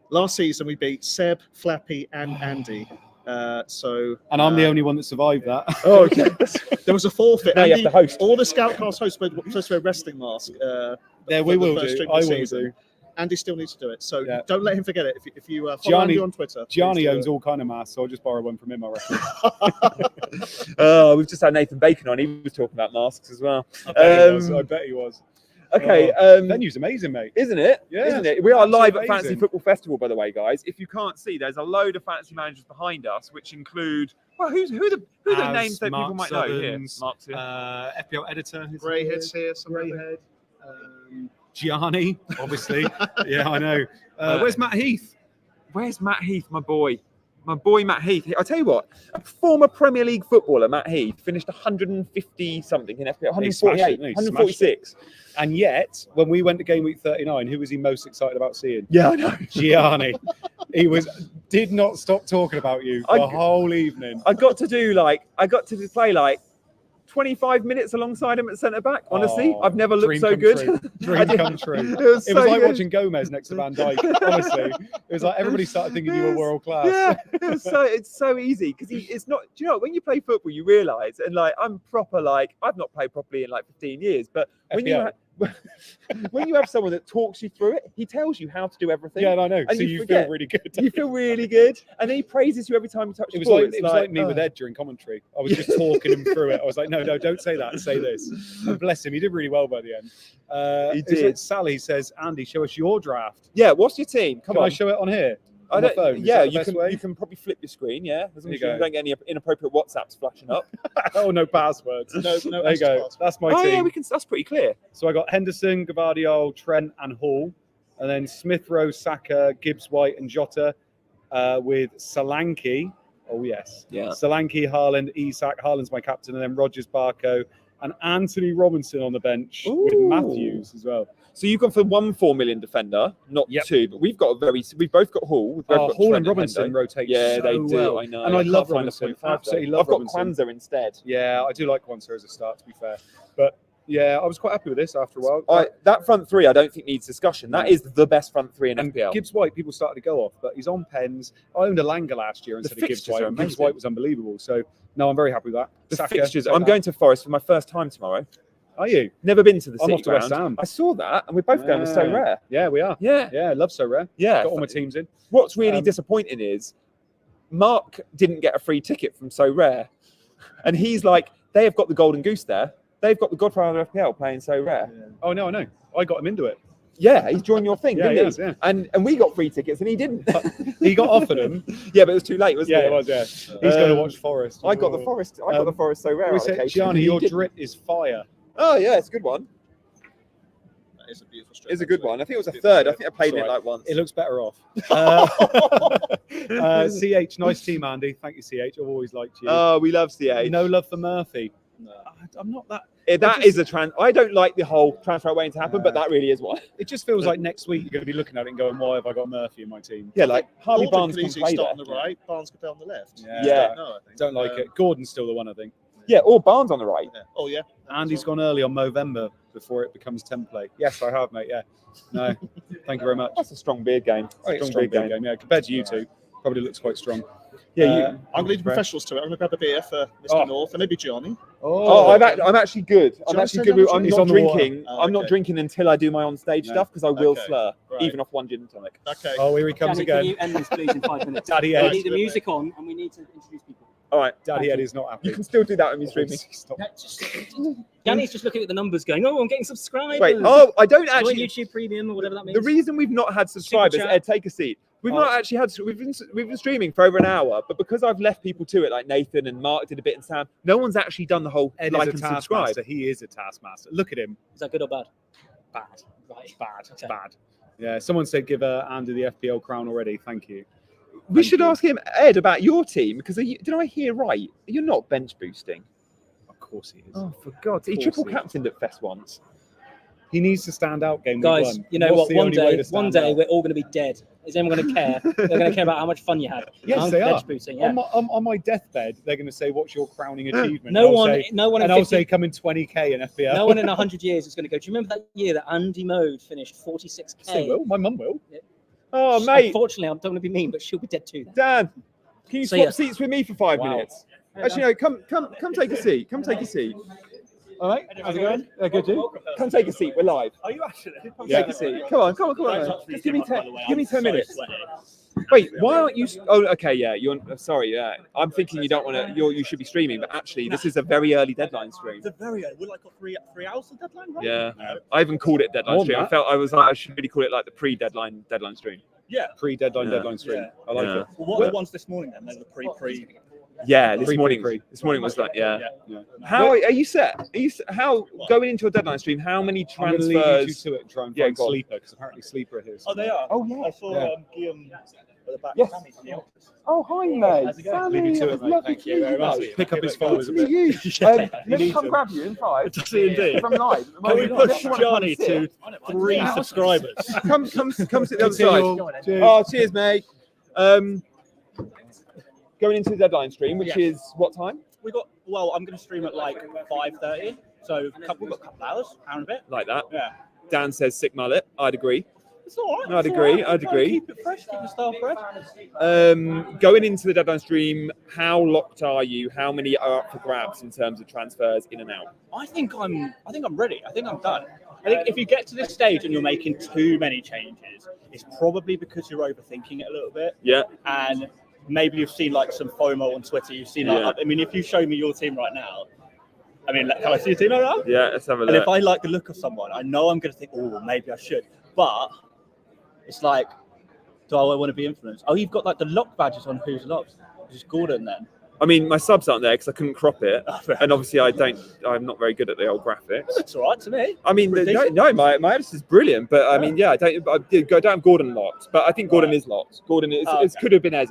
Last season, we beat Seb, Flappy, and Andy. And I'm the only one that survived that. Oh, okay. There was a forfeit. Now you have to host. All the Scoutcast hosts were supposed to wear a wrestling mask. We will do. I will do. Andy still needs to do it, so don't let him forget it. If you follow Gianni, Andy on Twitter, Gianni owns all kind of masks, so I'll just borrow one from him. I reckon. We've just had Nathan Bacon on. He was talking about masks as well. I bet he was. Okay, venue's amazing, mate. Isn't it? Yeah, isn't it? We are live at amazing. Fantasy Football Festival, by the way, guys. If you can't see, there's a load of fantasy managers behind us, which include who are the names that people might know here? Mark's here. FPL editor, Greyhead's here. Greyhead. Gianni, obviously. Yeah, I know. Where's Matt Heath? Where's Matt Heath, my boy? My boy Matt Heath. I'll tell you what, a former Premier League footballer, Matt Heath, finished 150 something in FPL, 148, 146. And yet, when we went to Gameweek 39, who was he most excited about seeing? Yeah, I know. Gianni. He did not stop talking about you the whole evening. I got to play 25 minutes alongside him at centre back. Honestly, I've never looked so good. Dream come true. It was like watching Gomez next to Van Dijk. Honestly, it was like everybody started thinking you were world class. Yeah, it's so easy because it's not. Do you know when you play football, you realise and I'm proper I've not played properly in 15 years, but when you have someone that talks you through it, he tells you how to do everything. Yeah, I know. And so you feel really good. You feel really good, and then he praises you every time you touch the ball. It was like me with Ed during commentary. I was just talking him through it. I was like, no, don't say that. Say this. And bless him, he did really well by the end. He did. Sally says, Andy, show us your draft. Yeah, what's your team? Can I show it on here? On my phone? Yeah, you can probably flip your screen. Yeah, as long as you don't get any inappropriate WhatsApps flashing up. Oh, no passwords. No. There you go. That's my team. Oh yeah, that's pretty clear. So I got Henderson, Gavardiol, Trent, and Hall, and then Smith Rowe, Saka, Gibbs White, and Jota, with Solanke. Oh yes, yeah. Solanke, Haaland, Isak. Haaland's my captain, and then Rodgers, Barco, and Anthony Robinson on the bench with Matthews as well. So you've gone for 1 4 million defender, not two, but we've both got Hall. Hall and Robinson rotate. Yeah, so they do. well. I know. And I love Robinson. Absolutely love Robinson. I've got Kwanzaa instead. Yeah, I do like Kwanzaa as a start, to be fair. But yeah, I was quite happy with this after a while. That front three, I don't think needs discussion. That is the best front three in FPL. Gibbs White, people started to go off, but he's on pens. I owned a Langer last year instead of Gibbs White. Gibbs White was unbelievable. So no, I'm very happy with that. The fixtures. I'm going to Forest for my first time tomorrow. Are you? Never been to the I'm City off to West Ham. I saw that, and we're both going with So Rare. Yeah, we are. Yeah, I love So Rare. Yeah, got all my teams in. What's really disappointing is Mark didn't get a free ticket from So Rare, and he's like, they have got the golden goose there. They've got the Godfather of FPL playing So Rare. Yeah. Oh no, I know. I got him into it. Yeah, he's joined your thing, didn't he? Yeah. And we got free tickets, and he didn't. He got offered them. Yeah, but it was too late, wasn't it? Yeah, it was. Yeah, he's going to watch Forest. I got the Forest. I got the Forest So Rare. Gianni, your drip is fire. Oh yeah, it's a good one. That is a beautiful strip. It's a good one. I think it was a third. I think I played it once. It looks better off. CH, nice team, Andy. Thank you, CH. I've always liked you. Oh, we love CH. No love for Murphy. No. I'm not that. That is a trans. I don't like the whole transfer waiting to happen, but that really is one. It just feels like next week you're going to be looking at it and going, "Why have I got Murphy in my team?" Yeah, like Harvey Gordon Barnes could can easily play start there. on the right. Barnes could play on the left. Yeah. No, I think. Don't like it. Gordon's still the one, I think. Yeah, or Barnes on the right. Yeah. Oh yeah. Andy's gone early on Movember before it becomes template. Yes, I have, mate. Yeah. No, thank you very much. That's a strong beard game. Strong beard game. Yeah, compared to you two, probably looks quite strong. Yeah, I'm going to lead the professionals to it. I'm going to grab a beer for Mr. North and maybe Johnny. I'm actually good. I'm John's actually good. turned I'm down not the drinking. Oh, I'm not okay. drinking until I do my on-stage stuff because I will Okay. slur, Right. even off one gin and tonic. Okay. Oh, here he comes Danny, can again. you end this, please, in 5 minutes? Daddy We Ed. need the music on, and we need to introduce people. All right, Daddy Ed is not happy. you can still do that when you're streaming. Stop. Danny's just looking at the numbers, going, "Oh, I'm getting subscribers." Wait, I don't Join actually. YouTube Premium or whatever that means. The reason we've not had subscribers, chat. Ed, take a seat. We've not actually had. We've been streaming for over an hour, but because I've left people to it, like Nathan and Mark did a bit, and Sam, no one's actually done the whole Ed like is and a subscribe. taskmaster. He is a taskmaster. Look at him. Is that good or bad? Bad. Right. Bad. Okay. Bad. Yeah. Someone said give Andy the FPL crown already. Thank you. We should ask him, Ed, about your team because did I hear right? You're not bench boosting. Of course he is. Oh, for God! He course triple he is. captained at Fest once. He needs to stand out game week Guys, 1. you know What's what? the One only way day, to stand out? we're all going to be dead. Is anyone going to care? They're going to care about how much fun you had. Yes, I'm they are. bench boosting, yeah. On my deathbed, they're going to say, "What's your crowning achievement?" No And I'll one, say- no one in and I'll 50 say, "Come in 20k in FPL." no one in 100 years is going to go. Do you remember that year that Andy Mode finished 46k? They will. My mum will. Oh, mate, Unfortunately, I don't want to be mean, but she'll be dead too. Dan, can you So, swap yeah. seats with me for 5 Wow. minutes? Actually, no. Come take a seat. Come take a seat. All right. How's it going? Good, dude. Come take a seat. We're live. Are you actually? Come take a seat. Come on. Just give me 10 minutes. Wait, why aren't you? Oh, okay, yeah. You're sorry. Yeah, I'm thinking you don't want to. You should be streaming, but actually, this is a very early deadline stream. It's a very we're like got 3 hours of deadline, right? Yeah, No. I even called it deadline More stream. than I felt I was like I should really call it like the pre-deadline stream. Yeah. Pre-deadline Yeah. deadline stream. Yeah. I like Yeah. it. Well, what are the ones this morning then? They're the pre. Yeah, this Pre. morning was like yeah. Yeah. How are you set? How going into a deadline stream? How many I'm going to leave you transfers? to it and try and Yeah, find go on. Sleeper because apparently Sleeper is. Oh, they are. Oh, yeah. I saw Yeah. Guillaume at the back. Yes. Sammy from the office. Oh, hi, mate. How's it going? Sammy, Leave you to it, it's mate. lovely Thank to you meet very much. mate. Pick up his Good followers to a meet bit. you. Let me needs come it. grab you in 5. Does he indeed? If I'm live. Can we If push you wanna Johnny come sit. to 3 subscribers? Come sit the other side. Cheers. Oh, cheers, mate. Going into the deadline stream, which is what time? I'm going to stream at like 5:30. So we've got a couple of hours, hour and a bit. Like that. Yeah. Dan says sick mullet. I'd agree. It's all right. I'd it's all agree, right. I'd Try and agree. Keep it fresh, keep the style fresh. Going into the deadline stream, how locked are you? How many are up for grabs in terms of transfers in and out? I think I'm ready. I think I'm done. I think if you get to this stage and you're making too many changes, it's probably because you're overthinking it a little bit. Yeah. And maybe you've seen like some FOMO on Twitter. You've seen like, Yeah. I mean, if you show me your team right now, I mean, can I see your team right now? Yeah, let's have a And if look. I like the look of someone, I know I'm going to think, oh, maybe I should. But it's like, do I want to be influenced? Oh, you've got like the lock badges on who's locked. It's Gordon then. I mean, my subs aren't there because I couldn't crop it. And obviously I'm not very good at the old graphics. It's all right to me. I mean, Pretty decent. my edit is brilliant, but I mean, yeah, I don't have Gordon locked, but I think Gordon is locked. Gordon is, Oh, it okay. could have been Eze.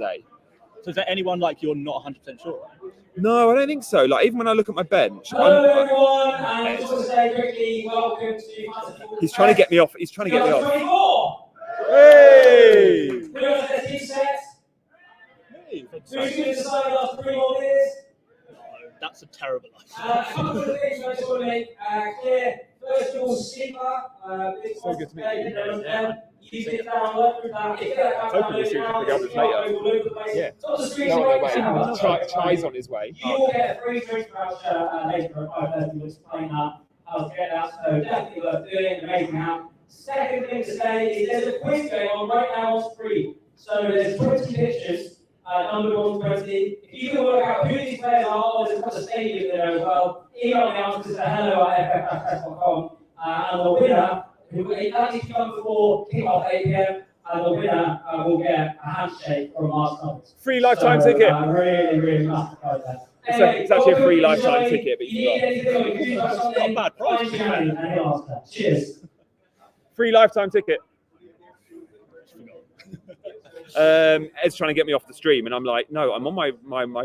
So is there anyone like you're not 100% sure? No, I don't think so. Like, even when I look at my bench, Hello everyone, and I just want to say quickly, welcome to he's trying to get me off. He's trying to get me off. 24! Hey! We're going to team set. Who's going to decide after 3 more years? That's a terrible A couple of things I just want to make clear. First of all, Sleeper. So good to meet you. Use it download through that. If you get that Hoping we'll see downloaded if we can pick up this later. Yeah. Not the screen No, right now. Chai's on his way. You will get a free drink voucher later at 5:30. We'll explain that, how to get that. So definitely worth doing. Amazing app. Second thing to say is there's a quiz going on right now on screen. So there's 20 pictures, numbered 1 to 20. If you can work out who these players are, there's a couple of stadium there as well. Email the answers at hello@ffpress.com. And the winner, it actually comes before kickoff 8 p.m. And the winner will get a handshake from Mark Thomas. Free lifetime ticket. Really, really massive prize there. It's actually a free lifetime ticket, but you need anything or you got something, Not a bad price. find Johnny and he'll answer. Cheers. Free lifetime ticket. Ed's trying to get me off the stream, and I'm like, no, I'm on my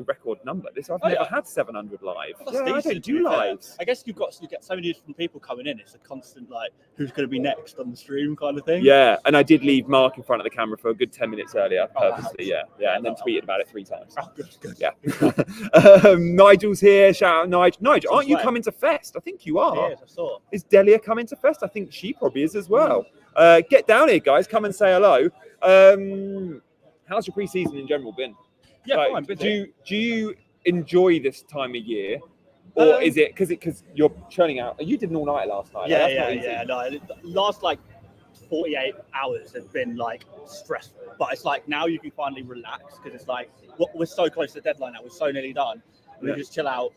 record number. I've never had 700 live. That's Yeah, I decent, don't to be do fair. lives. I guess you get so many different people coming in. It's a constant like, who's going to be next on the stream kind of thing. Yeah, and I did leave Mark in front of the camera for a good 10 minutes earlier, Oh, purposely. Yeah, and then tweeted about it 3 times. Oh, good. Yeah. Nigel's here. Shout out, Nigel. Nigel, aren't you Way. coming to Fest? I think you are. Yes, I saw. Is Delia coming to Fest? I think she probably is as well. Get down here, guys. Come and say hello. How's your pre-season in general been? Yeah, Like, fine. do you enjoy this time of year, or is it because you're churning out? You did an all-night last night. Yeah, like, that's not easy. No, last like 48 hours have been like stressful, but it's like now you can finally relax because it's like we're so close to the deadline now. We're so nearly done. We just chill out,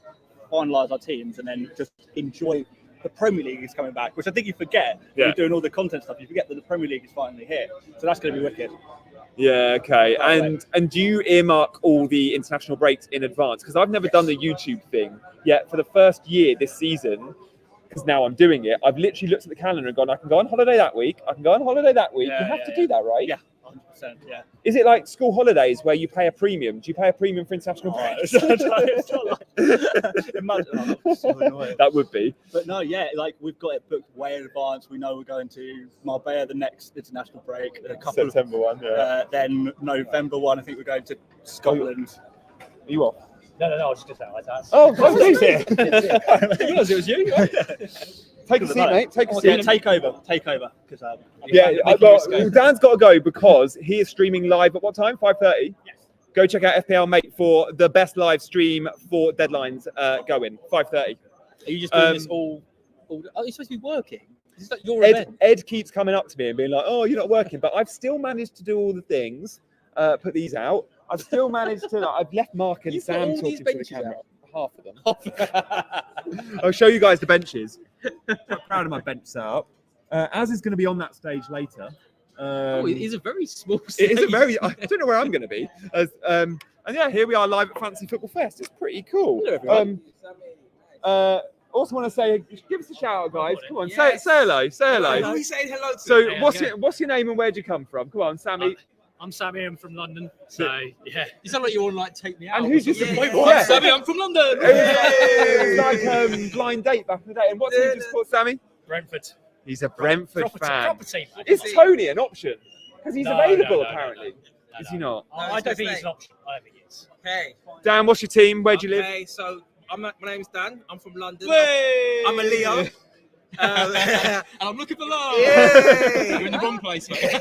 finalise our teams, and then just enjoy. The Premier League is coming back, which I think you forget when you're doing all the content stuff. You forget that the Premier League is finally here, so that's going to be wicked. Yeah, okay. And do you earmark all the international breaks in advance? Because I've never done the YouTube thing yet. For the first year this season, because now I'm doing it, I've literally looked at the calendar and gone, I can go on holiday that week. I can go on holiday that week. You have to do that, right? Yeah, 100%. Yeah. Is it like school holidays where you pay a premium? Do you pay a premium for international breaks? It's not like, imagine, that's so annoying. That would be. But no, yeah, like we've got it booked way in advance. We know we're going to Marbella the next international break. A couple September one, yeah. Then November one, I think we're going to Scotland. Are you off? No, I was just saying like that. Oh, God, who's here? It was you. Take a seat, mate. Take a seat. Take over. Well, Dan's got to go because he is streaming live at what time? 5:30? Yes. Go check out FPL, mate, for the best live stream for deadlines going. 5:30. Are you just doing this all? Oh, you're supposed to be working. Is that your event? Ed keeps coming up to me and being like, "Oh, you're not working," but I've still managed to do all the things. Put these out. I've still managed to. I've left Mark and Sam talking to the camera. Half of them. I'll show you guys the benches. I'm proud of my bench setup. Az is going to be on that stage later. It is a very small stage. It is a very. I don't know where I'm going to be. And yeah, here we are live at Fantasy Football Fest. It's pretty cool. Hello, everyone. Also want to say, give us a shout out, guys. Come on, say hello. Say hello. Who are we saying hello to? So, what's your name and where'd you come from? Come on, Sammy. I'm Sammy. I'm from London. So yeah, you sound like you want to like take me out. And who's your I'm Sammy. I'm from London. It's like blind date back in the day. And what's he just called, Sammy? Brentford. He's a Brentford fan. Property. Is Tony an option? Because he's available apparently. Is he not? I don't think he's an option. I don't think he is. Okay. Dan, what's your team? Where do you live? Okay, so my name's Dan. I'm from London. Way! I'm a Leo. And I'm looking for love. Yay! You're in the wrong place, mate.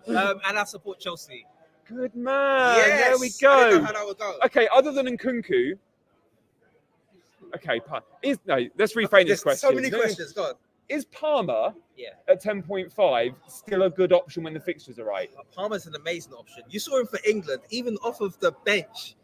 And I support Chelsea. Good man. Yes. There we I go. didn't know how that would go. Okay, other than Nkunku. Okay, let's reframe this question. So many questions. Go on. Is Palmer at 10.5 still a good option when the fixtures are right? Palmer's an amazing option. You saw him for England, even off of the bench.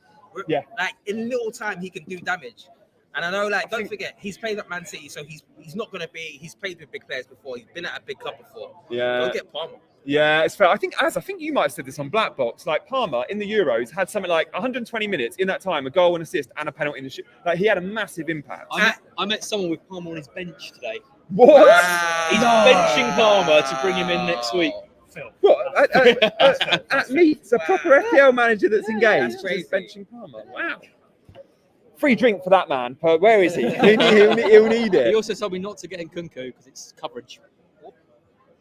Yeah. Like in little time, he can do damage. And I know, like, don't forget, he's played at Man City, so he's not going to be. He's played with big players before. He's been at a big club before. Yeah. Go get Palmer. Yeah, it's fair. I think you might have said this on Black Box. Like Palmer in the Euros had something like 120 minutes in that time, a goal, an assist, and a penalty in the Like he had a massive impact. I met someone with Palmer on his bench today. What? He's benching Palmer to bring him in next week. Phil. What? At Leeds, a proper FPL manager that's engaged. That's Benching Palmer. Wow. Free drink for that man. But where is he? He'll need it. He also told me not to get Nkunku because it's coverage.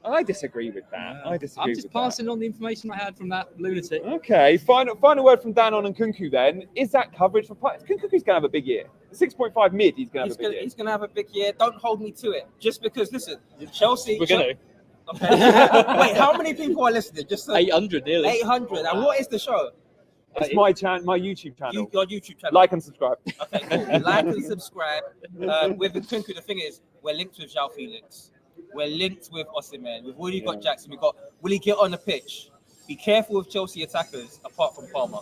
I disagree with that. I'm just passing on the information I had from that lunatic. Okay, final word from Dan on Nkunku then. Is that coverage for Nkunku's going to have a big year? 6.5 mid, he's going to have a big year. He's going to have a big year. Don't hold me to it. Just because, listen, Chelsea... We're going to. Okay. Wait, how many people are listening? Just 800 nearly. 800. And what is the show? It's my YouTube channel. Your YouTube channel. Like and subscribe. Okay, cool. Like and subscribe. With Nkunku, the thing is, we're linked with João Felix. We're linked with Osimhen. We've already got Jackson. We've got will he get on the pitch? Be careful with Chelsea attackers, apart from Palmer.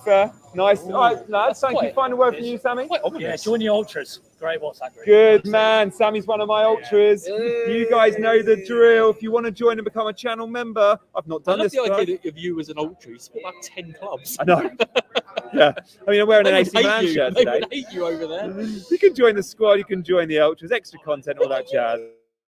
Fair. Nice. All right, lads. Thank you. Final word from you, Sammy. Yeah, join the Ultras. Great WhatsApp group. Good man. Sammy's one of my Ultras. You guys know the drill. If you want to join and become a channel member, I've not done this. I love the idea of you as an Ultra. You support like 10 clubs. I know. Yeah. I mean, I'm wearing an AC Milan shirt today. They would hate you over there. You can join the squad. You can join the Ultras. Extra content, all that jazz.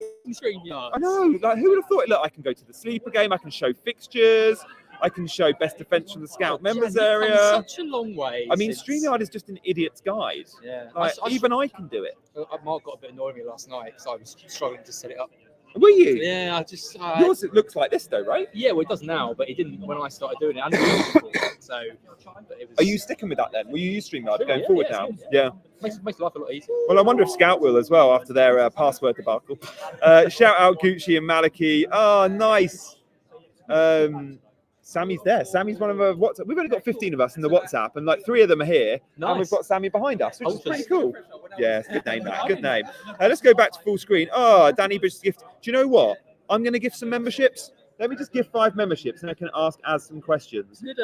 I know. Like, who would have thought? Look, I can go to the sleeper game. I can show fixtures. I can show best defense from the scout members area. Such a long way. I mean, StreamYard is just an idiot's guide. Yeah. Like, even I can do it. Mark got a bit annoyed with me last night because I was struggling to set it up. Were you? Yeah, Yours it looks like this though, right? Yeah, well, it does now, but it didn't when I started doing it. I never used it before, so. But it was... Are you sticking with that then? Will you use StreamYard going forward now? Yeah. Makes life a lot easier. Well, I wonder if Scout will as well after their password debacle. Shout out Gucci and Maliki. Oh, nice. Sammy's there. Sammy's one of our WhatsApp. We've only got 15 of us in the WhatsApp, and like 3 of them are here, and we've got Sammy behind us, which is pretty cool. Yeah, good name, that. Good name. Let's go back to full screen. Oh, Danny Bush's gift. Do you know what? I'm going to gift some memberships. Let me just give 5 memberships, and I can ask Az some questions. Good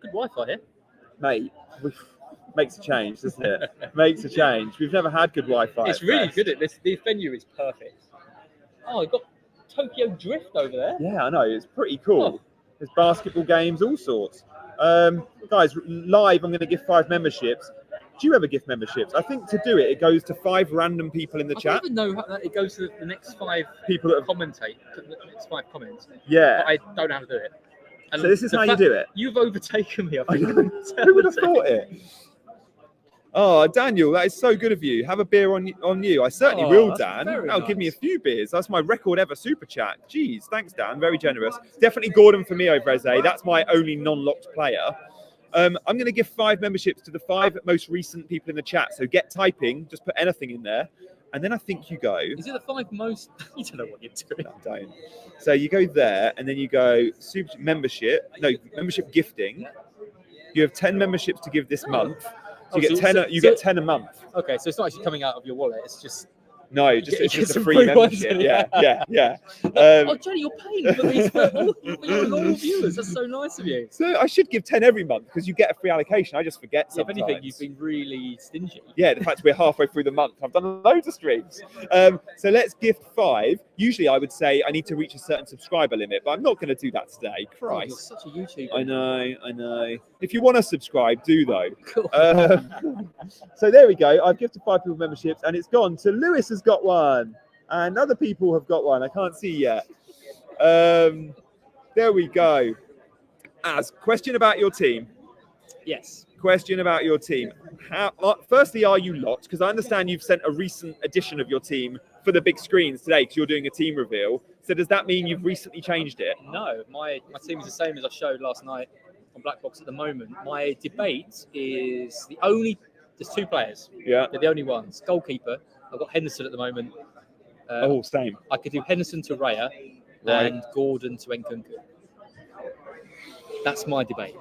Wi-Fi here, mate. Makes a change, doesn't it? Makes a change. We've never had good Wi-Fi. It's really good at this. The venue is perfect. Oh, we've got Tokyo Drift over there. Yeah, I know. It's pretty cool. There's basketball games, all sorts. Guys, live, I'm going to give 5 memberships. Do you ever give memberships? I think to do it, it goes to 5 random people in the chat. I don't even know how it goes to the next 5 people that commentate. The next 5 comments. Yeah. But I don't know how to do it. And so this is how you do it? You've overtaken me. I think. Who would have thought it? Oh, Daniel, that is so good of you. Have a beer on you. I certainly will, Dan. That'll give me a few beers. That's my record ever super chat. Jeez, thanks, Dan. Very generous. Definitely Gordon for me over Eze. That's my only non-locked player. I'm going to give 5 memberships to the 5 most recent people in the chat. So get typing, just put anything in there. And then I think you go. Is it the 5 most? You don't know what you're doing. No, I don't. So you go there, and then you go super membership. No, membership gifting. You have 10 memberships to give this month. So you get 10. You get 10 a month. Okay, so it's not actually coming out of your wallet. It's just. No, it's just a free membership. Yeah. Oh, Johnny, you're paying for these for your loyal viewers. That's so nice of you. So I should give 10 every month because you get a free allocation. I just forget sometimes. If anything, you've been really stingy. Yeah, the fact we're halfway through the month. I've done loads of streams. So let's gift 5. Usually I would say I need to reach a certain subscriber limit, but I'm not going to do that today. Christ. Oh, you're such a YouTuber. I know. If you want to subscribe, do though. Cool. So there we go. I've gifted 5 people memberships, and it's gone to Lewis has got one, and other people have got one. I can't see yet. There we go. Az, question about your team. Yes. Question about your team. Firstly, are you locked? Because I understand you've sent a recent edition of your team for the big screens today because you're doing a team reveal. So does that mean you've recently changed it? No, my team is the same as I showed last night on Black Box at the moment. My debate is there's 2 players. Yeah. They're the only ones. Goalkeeper, I've got Henderson at the moment. Same. I could do Henderson to Raya and Gordon to Nkunku. That's my debate.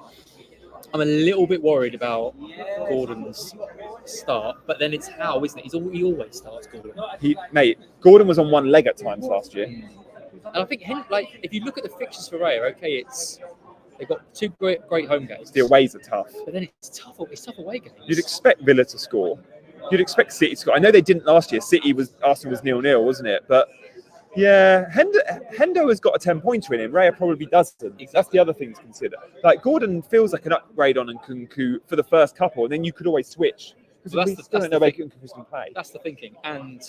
I'm a little bit worried about Gordon's start, but then it's how, isn't it? He always starts Gordon. Gordon was on one leg at times last year. And I think, if you look at the fixtures for Raya, they've got 2 great home games. The aways are tough. But then it's tough away games. You'd expect Villa to score. You'd expect City to score. I know they didn't last year. Arsenal was 0-0, wasn't it? But yeah, Hendo has got a 10-pointer in him. Raya probably doesn't. Exactly. That's the other thing to consider. Like Gordon feels like an upgrade on Nkunku for the first couple, and then you could always switch. Because we still don't know where Nkunku's going to play. That's the thinking. And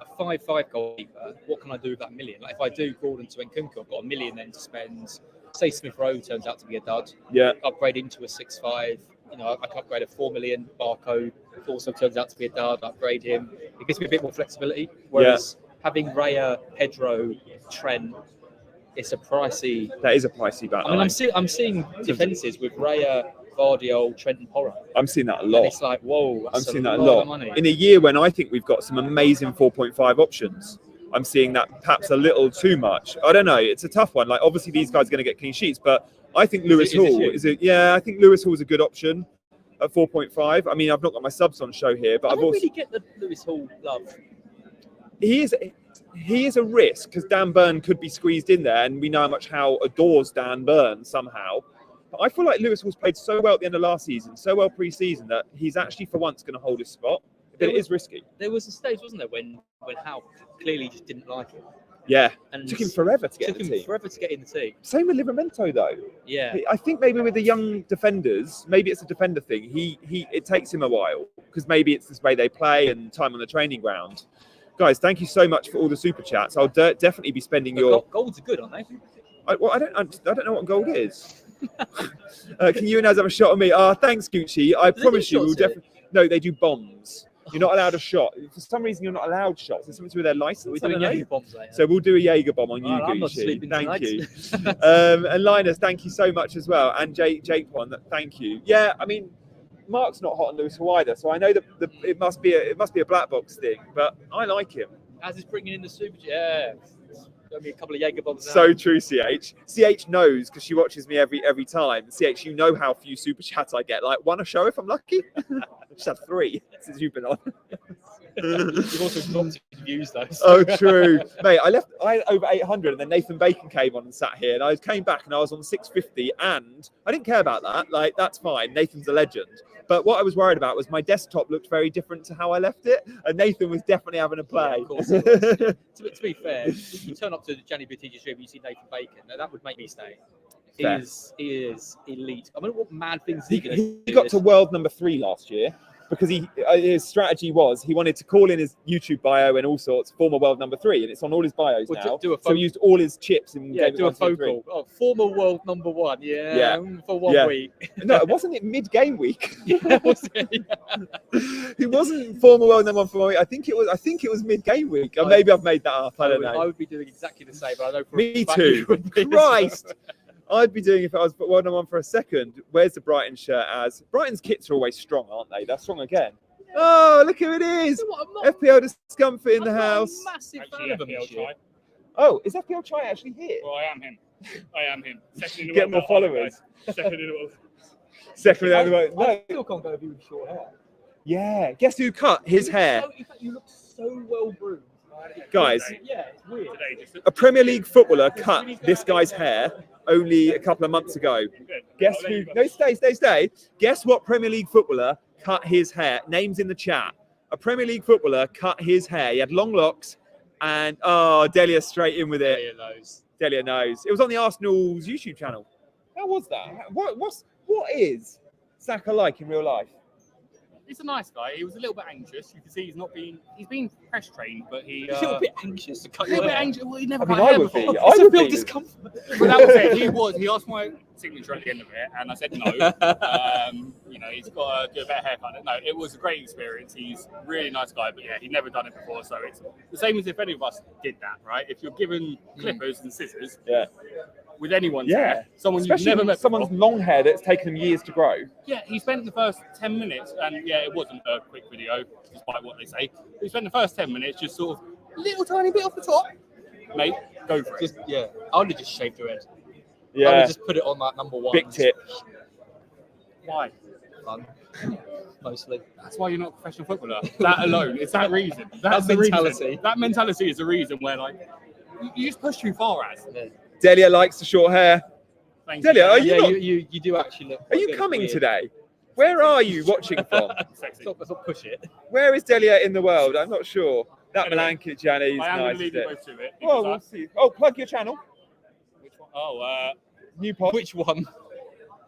a 5-5 goalkeeper, what can I do with that million? Like if I do Gordon to Nkunku, I've got $1 million then to spend. Say Smith Rowe turns out to be a dud. Yeah. Upgrade into a 6-5. I can upgrade a 4 million Barcode. Also turns out to be a dud. Upgrade him. It gives me a bit more flexibility. Whereas having Raya, Pedro, Trent, it's a pricey. That is a pricey back. I mean, I'm seeing defenses with Raya, Vardiol, Trent, and Porro. I'm seeing that a lot. And it's like, whoa, I'm seeing that a lot. In a year when I think we've got some amazing 4.5 options, I'm seeing that perhaps a little too much. I don't know. It's a tough one. Like, obviously, these guys are going to get clean sheets, but I think Lewis Hall I think Lewis Hall is a good option at 4.5. I mean, I've not got my subs on show here, but I don't really get the Lewis Hall love. He is a risk because Dan Burn could be squeezed in there, and we know how adores Dan Burn somehow. But I feel like Lewis Hall's played so well at the end of last season, so well pre-season, that he's actually for once going to hold his spot. But it is risky. There was a stage, wasn't there, when Howe clearly just didn't like him. Yeah, and took him forever to get in the team. Forever to get in the team. Same with Livramento though. Yeah, I think maybe with the young defenders, maybe it's a defender thing. It takes him a while because maybe it's this way they play and time on the training ground. Guys, thank you so much for all the super chats. I'll definitely be spending your. Golds are good, aren't they? I don't know what gold is. Can you and Az have a shot on me? Thanks, Gucci. I promise you, we'll definitely. No, they do bombs. You're not allowed a shot. For some reason, you're not allowed shots. There's something to do with their license. We're doing Jaeger bombs later. So we'll do a Jaeger bomb on you, Gucci. I'm not sleeping thank you. tonight. And Linus, thank you so much as well. And Jake one, thank you. Yeah, I mean, Mark's not hot on Lewis Hall either, so I know that it must be a black box thing, but I like him. As is bringing in the super. Yeah. Got me a couple of Jaeger bombs. So true, CH. CH knows because she watches me every time. CH, you know how few super chats I get. Like one a show if I'm lucky. I just had 3 since you've been on. You've also dropped views though. So. Oh, true, mate. I had over 800, and then Nathan Bacon came on and sat here, and I came back and I was on 650, and I didn't care about that. Like that's fine. Nathan's a legend. But what I was worried about was my desktop looked very different to how I left it, and Nathan was definitely having a play. Yeah, of course it was. to be fair, if you turn up to the Johnny BTG stream, you see Nathan Bacon. That would make me stay. He is elite. I mean, what mad things he can do. He got to world number 3 last year because his strategy was he wanted to call in his YouTube bio and all sorts, former world number 3, and it's on all his bios now. So he used all his chips and do a vocal. Oh, former world number 1, for 1 week. No, wasn't it mid game week? Yeah, was it? He wasn't former world number 1 for 1 week. I think it was mid game week. Or maybe I've made that up. I don't know. I would be doing exactly the same, but I know for me too. Christ. I'd be doing if I was world number 1 for a second. Where's the Brighton shirt as? Brighton's kits are always strong, aren't they? They're strong again. Oh, look who it is. FPL Discomfort in the house. Massive fan of him. Oh, is FPL Chai actually here? Well, I am him. I am him. Second in the Get world. more followers. Second in the world. Second in the world. I still can't go with you with short hair. Yeah. Guess who cut his hair? In fact, you look so well groomed. Guys, yeah, it's weird. a Premier League footballer cut this guy's hair only a couple of months ago. Guess who? No, stay. Guess what Premier League footballer cut his hair? Names in the chat. A Premier League footballer cut his hair. He had long locks, and Delia straight in with it. Delia knows. It was on the Arsenal's YouTube channel. How was that? What is Saka like in real life? He's a nice guy. He was a little bit anxious. You can see he's been press trained, but he a little bit anxious to cut your hair. hair. Anxious. Well, he never I mean, cut I hair would before. be. I would be. Discomfort. But that was it. He asked my signature at the end of it, and I said no. He's got to do a better haircut. No, it was a great experience. He's a really nice guy, but yeah, he'd never done it before, so it's the same as if any of us did that, right? If you're given clippers and scissors, with anyone's hair, someone especially you've never met someone's before. long hair that's taken them years to grow. Yeah, he spent the first 10 minutes, and it wasn't a quick video, despite what they say. He spent the first 10 minutes just sort of little tiny bit off the top. Mate, go for it. I would have just shaved your head. Yeah. I would have just put it on that number 1. Big tip. Why? Fun. Mostly. That's why you're not a professional footballer. That alone. It's that reason. That's the mentality. Reason. That mentality is the reason where, you just push too far, as. Yeah. Delia likes the short hair. Thank Delia, are you? Yeah, not, you do actually look. Are you coming today? Where are you watching from? Stop push it. Where is Delia in the world? I'm not sure. That Melancholy Johnny is I am nice. going to leave you both to it. Well, we'll see. Oh, plug your channel. Which one? Oh, new pod. Which one?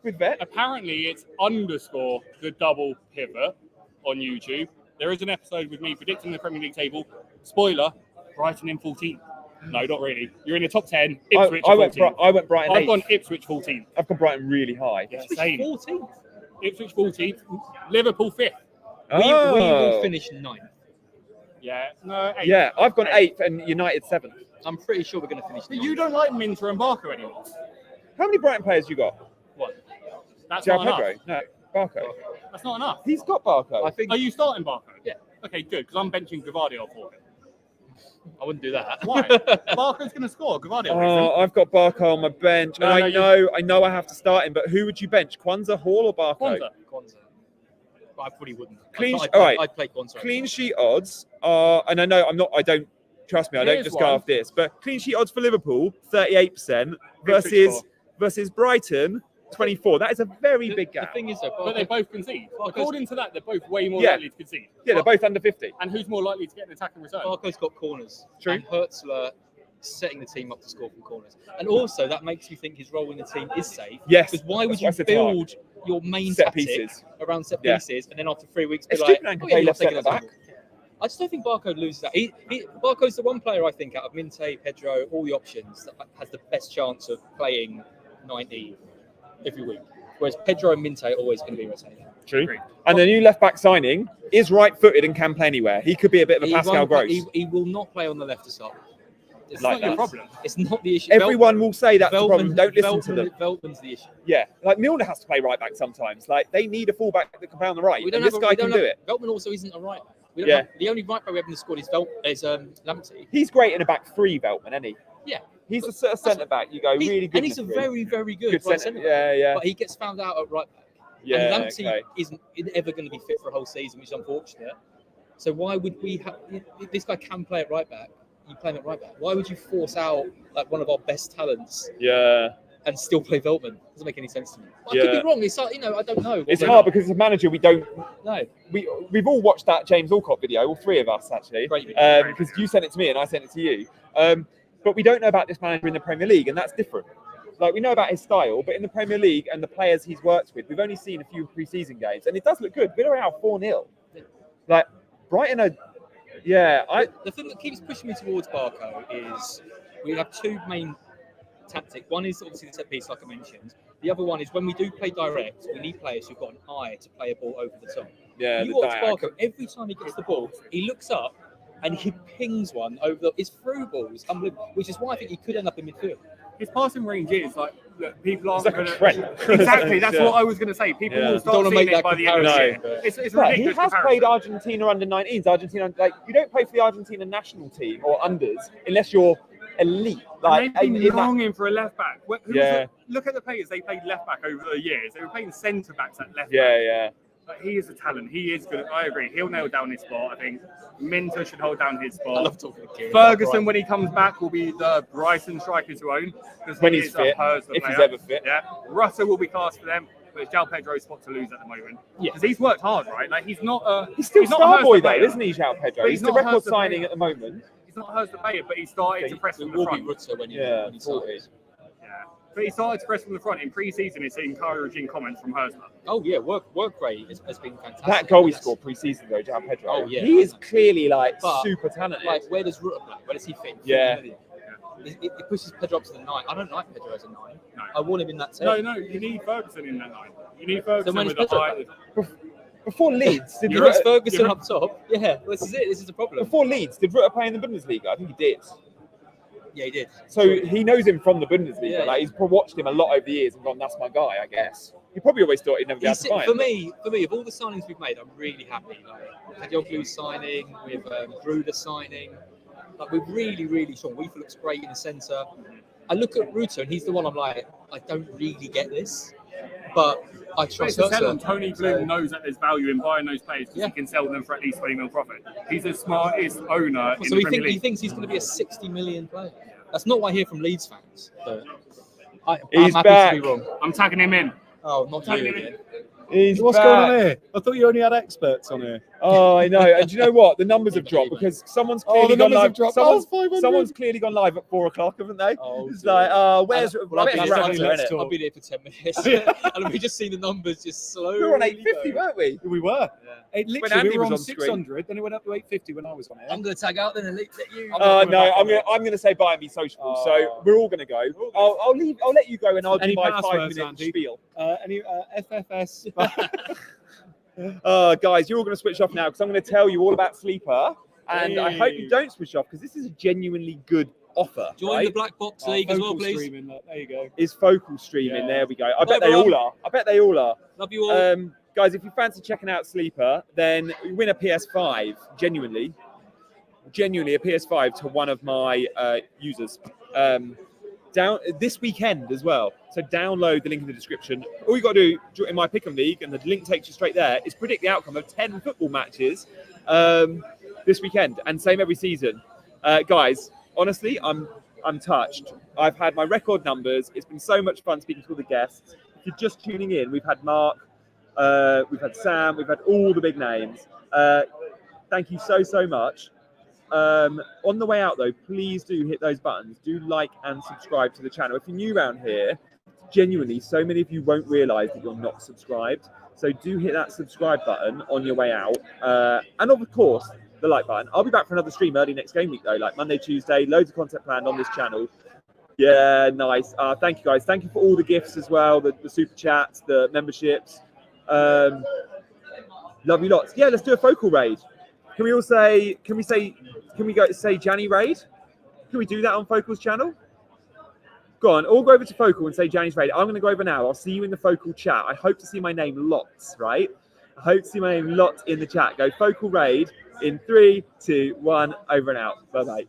With Vet. Apparently, it's _ the double pivot on YouTube. There is an episode with me predicting the Premier League table. Spoiler: Brighton in 14th. No, not really. You're in the top 10. Ipswich I went 14th. Brighton. I've gone Ipswich 14th. I've gone Brighton really high. Yeah, same. 14th. Ipswich 14th. Liverpool 5th. We will finish 9th. Yeah. No. 8th. Yeah, I've gone 8th and United 7th. I'm pretty sure we're going to finish. But you don't like Minter and Barco anymore. How many Brighton players you got? What? That's João not Pedro? enough. No, Barco. That's not enough. He's got Barco. I think. Are you starting Barco? Yeah. Okay, good. Because I'm benching Gavardio for him. I wouldn't do that. Why? Barco's going to score. Gavardio. Oh, I've got Barco on my bench, and I know I have to start him. But who would you bench? Kwanzaa, Hall, or Barco? Kwanzaa. I probably wouldn't. All right. I'd play Kwanzaa. Clean sheet odds are, and I know I'm not. I don't trust me. I don't just go off this. But clean sheet odds for Liverpool 38% versus Brighton 24. That is a very big gap. The thing is, though, but they both concede. According to that, they're both way more likely to concede. Yeah, they're both under 50. And who's more likely to get an attack in return? Barco's got corners. True. And Hertzler setting the team up to score from corners. And also, that makes you think his role in the team is safe. Yes. Because why would you build your main set tactic pieces around set pieces and then after 3 weeks be it's like, can play left centre back. I just don't think Barco loses that. Barco's the one player I think out of Minte, Pedro, all the options that has the best chance of playing 90 every week. Whereas Pedro and Minte are always going to be rotating. True. And the new left back signing is right-footed and can play anywhere. He could be a bit of a Pascal Gross. He will not play on the left to start. It's like not your problem. It's not the issue. Everyone will say that's the problem. Don't listen to them. Veltman's the issue. Yeah, like Milner has to play right back sometimes. Like they need a fullback that can play on the right. And this guy can do it. Veltman also isn't a right back. The only right back we have in the squad is Lamptey. He's great in a back three, Veltman, isn't he? Yeah. He's a sort of centre back. You go really good. And he's a very, very good right centre back. Yeah. But he gets found out at right back. Yeah. And Lamptey isn't ever going to be fit for a whole season, which is unfortunate. So why would we have this guy can play at right back? You play him at right back. Why would you force out like one of our best talents? Yeah. And still play Veltman? Doesn't make any sense to me. I could be wrong. It's like, I don't know. It's hard because as a manager, we don't. No. We've all watched that James Alcott video, all three of us actually, because you sent it to me and I sent it to you. But we don't know about this manager in the Premier League, and that's different. Like, we know about his style, but in the Premier League and the players he's worked with, we've only seen a few pre-season games, and it does look good. Villarreal 4-0. Like, Brighton are... Yeah, The thing that keeps pushing me towards Barco is we have two main tactics. One is obviously the set piece, like I mentioned. The other one is when we do play direct, we need players who've got an eye to play a ball over the top. Yeah, you watch Barco, every time he gets the ball, he looks up and he pings one over his through balls, which is why I think he could end up in midfield. His passing range is like, look, people aren't like going a trend. Exactly, that's what I was going to say. People will start seeing it by the end of the year. It's ridiculous. He has played Argentina under 19s. Argentina, like, you don't play for the Argentina national team or unders unless you're elite. Like, they've been longing for a left back. Look at the players they played left back over the years. They were playing centre backs at left back. Yeah. But he is a talent. He is good. I agree. He'll nail down his spot. I think Minter should hold down his spot. I love talking to Kieran. Ferguson, when he comes back, will be the Brighton striker to own. When he's fit, if he's ever fit. Yeah. Russell will be classed for them. But it's João Pedro's spot to lose at the moment. Yeah. Because he's worked hard, right? Like, he's not He's still Starboy, though, player. isn't he, João Pedro? He's the record signing at the moment. He's not hers to play it, but he started to press from the front. When he started. Yeah. But he started to press from the front. In pre-season, it's encouraging comments from Hersler. Oh, yeah, work rate has been fantastic. That goal he scored pre-season, though, João Pedro. Oh, yeah. He is clearly, like, super talented. Like, where does Rutter play? Where does he fit? Yeah. It pushes Pedro up to the 9. I don't like Pedro as a 9. No. I want him in that 10. No, you need Ferguson in that 9. You need Ferguson with a high... Before Leeds, did Rutter Ferguson up top? Yeah, this is it. This is the problem. Before Leeds, did Rutter play in the Bundesliga? I think he did. Yeah, he did. So he knows him from the Bundesliga. Yeah. Like, he's watched him a lot over the years and gone, "That's my guy," I guess. He probably always thought he'd never be able to find. For me, of all the signings we've made, I'm really happy. Like Kadioglu signing, with Bruder signing. Like, we're really, really strong. Weaver looks great in the centre. I look at Ruto and he's the one I'm like, I don't really get this, but I trust him. Tony Bloom knows that there's value in buying those players because he can sell them for at least 20 mil profit. He's the smartest owner in the Premier League. He thinks he's going to be a 60 million player. That's not what I hear from Leeds fans. But I'm happy to be wrong. I'm tagging him in. Oh, not you again. What's going on here? I thought you only had experts on here. Oh, I know. And do you know what? The numbers have dropped because someone's clearly gone live. Someone's clearly gone live at 4 o'clock, haven't they? Oh, it's like, where's... I'll be there for 10 minutes. And we just seen the numbers just slowly. We were on 850, weren't we? We were. Yeah. Literally, we were on 600, then it went up to 850 when I was on it. I'm going to tag out then and let you. No, I'm going to say buy me sociable. So we're all going to go. I'll let you go and I'll do my 5-minute spiel. Any FFS? Guys, you're all going to switch off now because I'm going to tell you all about Sleeper. And I hope you don't switch off because this is a genuinely good offer. Join the Black Box League as well, please. There you go. Is focal streaming. There we go. I bet they all are. Love you all. Guys, if you fancy checking out Sleeper, then you win a PS5, genuinely a PS5 to one of my users. Down this weekend as well. So download the link in the description. All you got to do in my Pick'em League, and the link takes you straight there, is predict the outcome of 10 football matches this weekend, and same every season. Guys, honestly, I'm touched. I've had my record numbers. It's been so much fun speaking to all the guests. If you're just tuning in, we've had Mark, we've had Sam, we've had all the big names. Thank you so much. On the way out, though, please do hit those buttons. Do like and subscribe to the channel. If you're new around here, genuinely, so many of you won't realise that you're not subscribed. So do hit that subscribe button on your way out. And of course, the like button. I'll be back for another stream early next game week, though, like Monday, Tuesday. Loads of content planned on this channel. Yeah, nice. Thank you, guys. Thank you for all the gifts as well, the super chats, the memberships. Love you lots. Yeah, let's do a focal raid. Can we go say Janny raid? Can we do that on Focal's channel? Go on, all go over to Focal and say Janny's raid. I'm going to go over now. I'll see you in the Focal chat. I hope to see my name lots, right? I hope to see my name lots in the chat. Go Focal raid in 3, 2, 1, over and out. Bye-bye.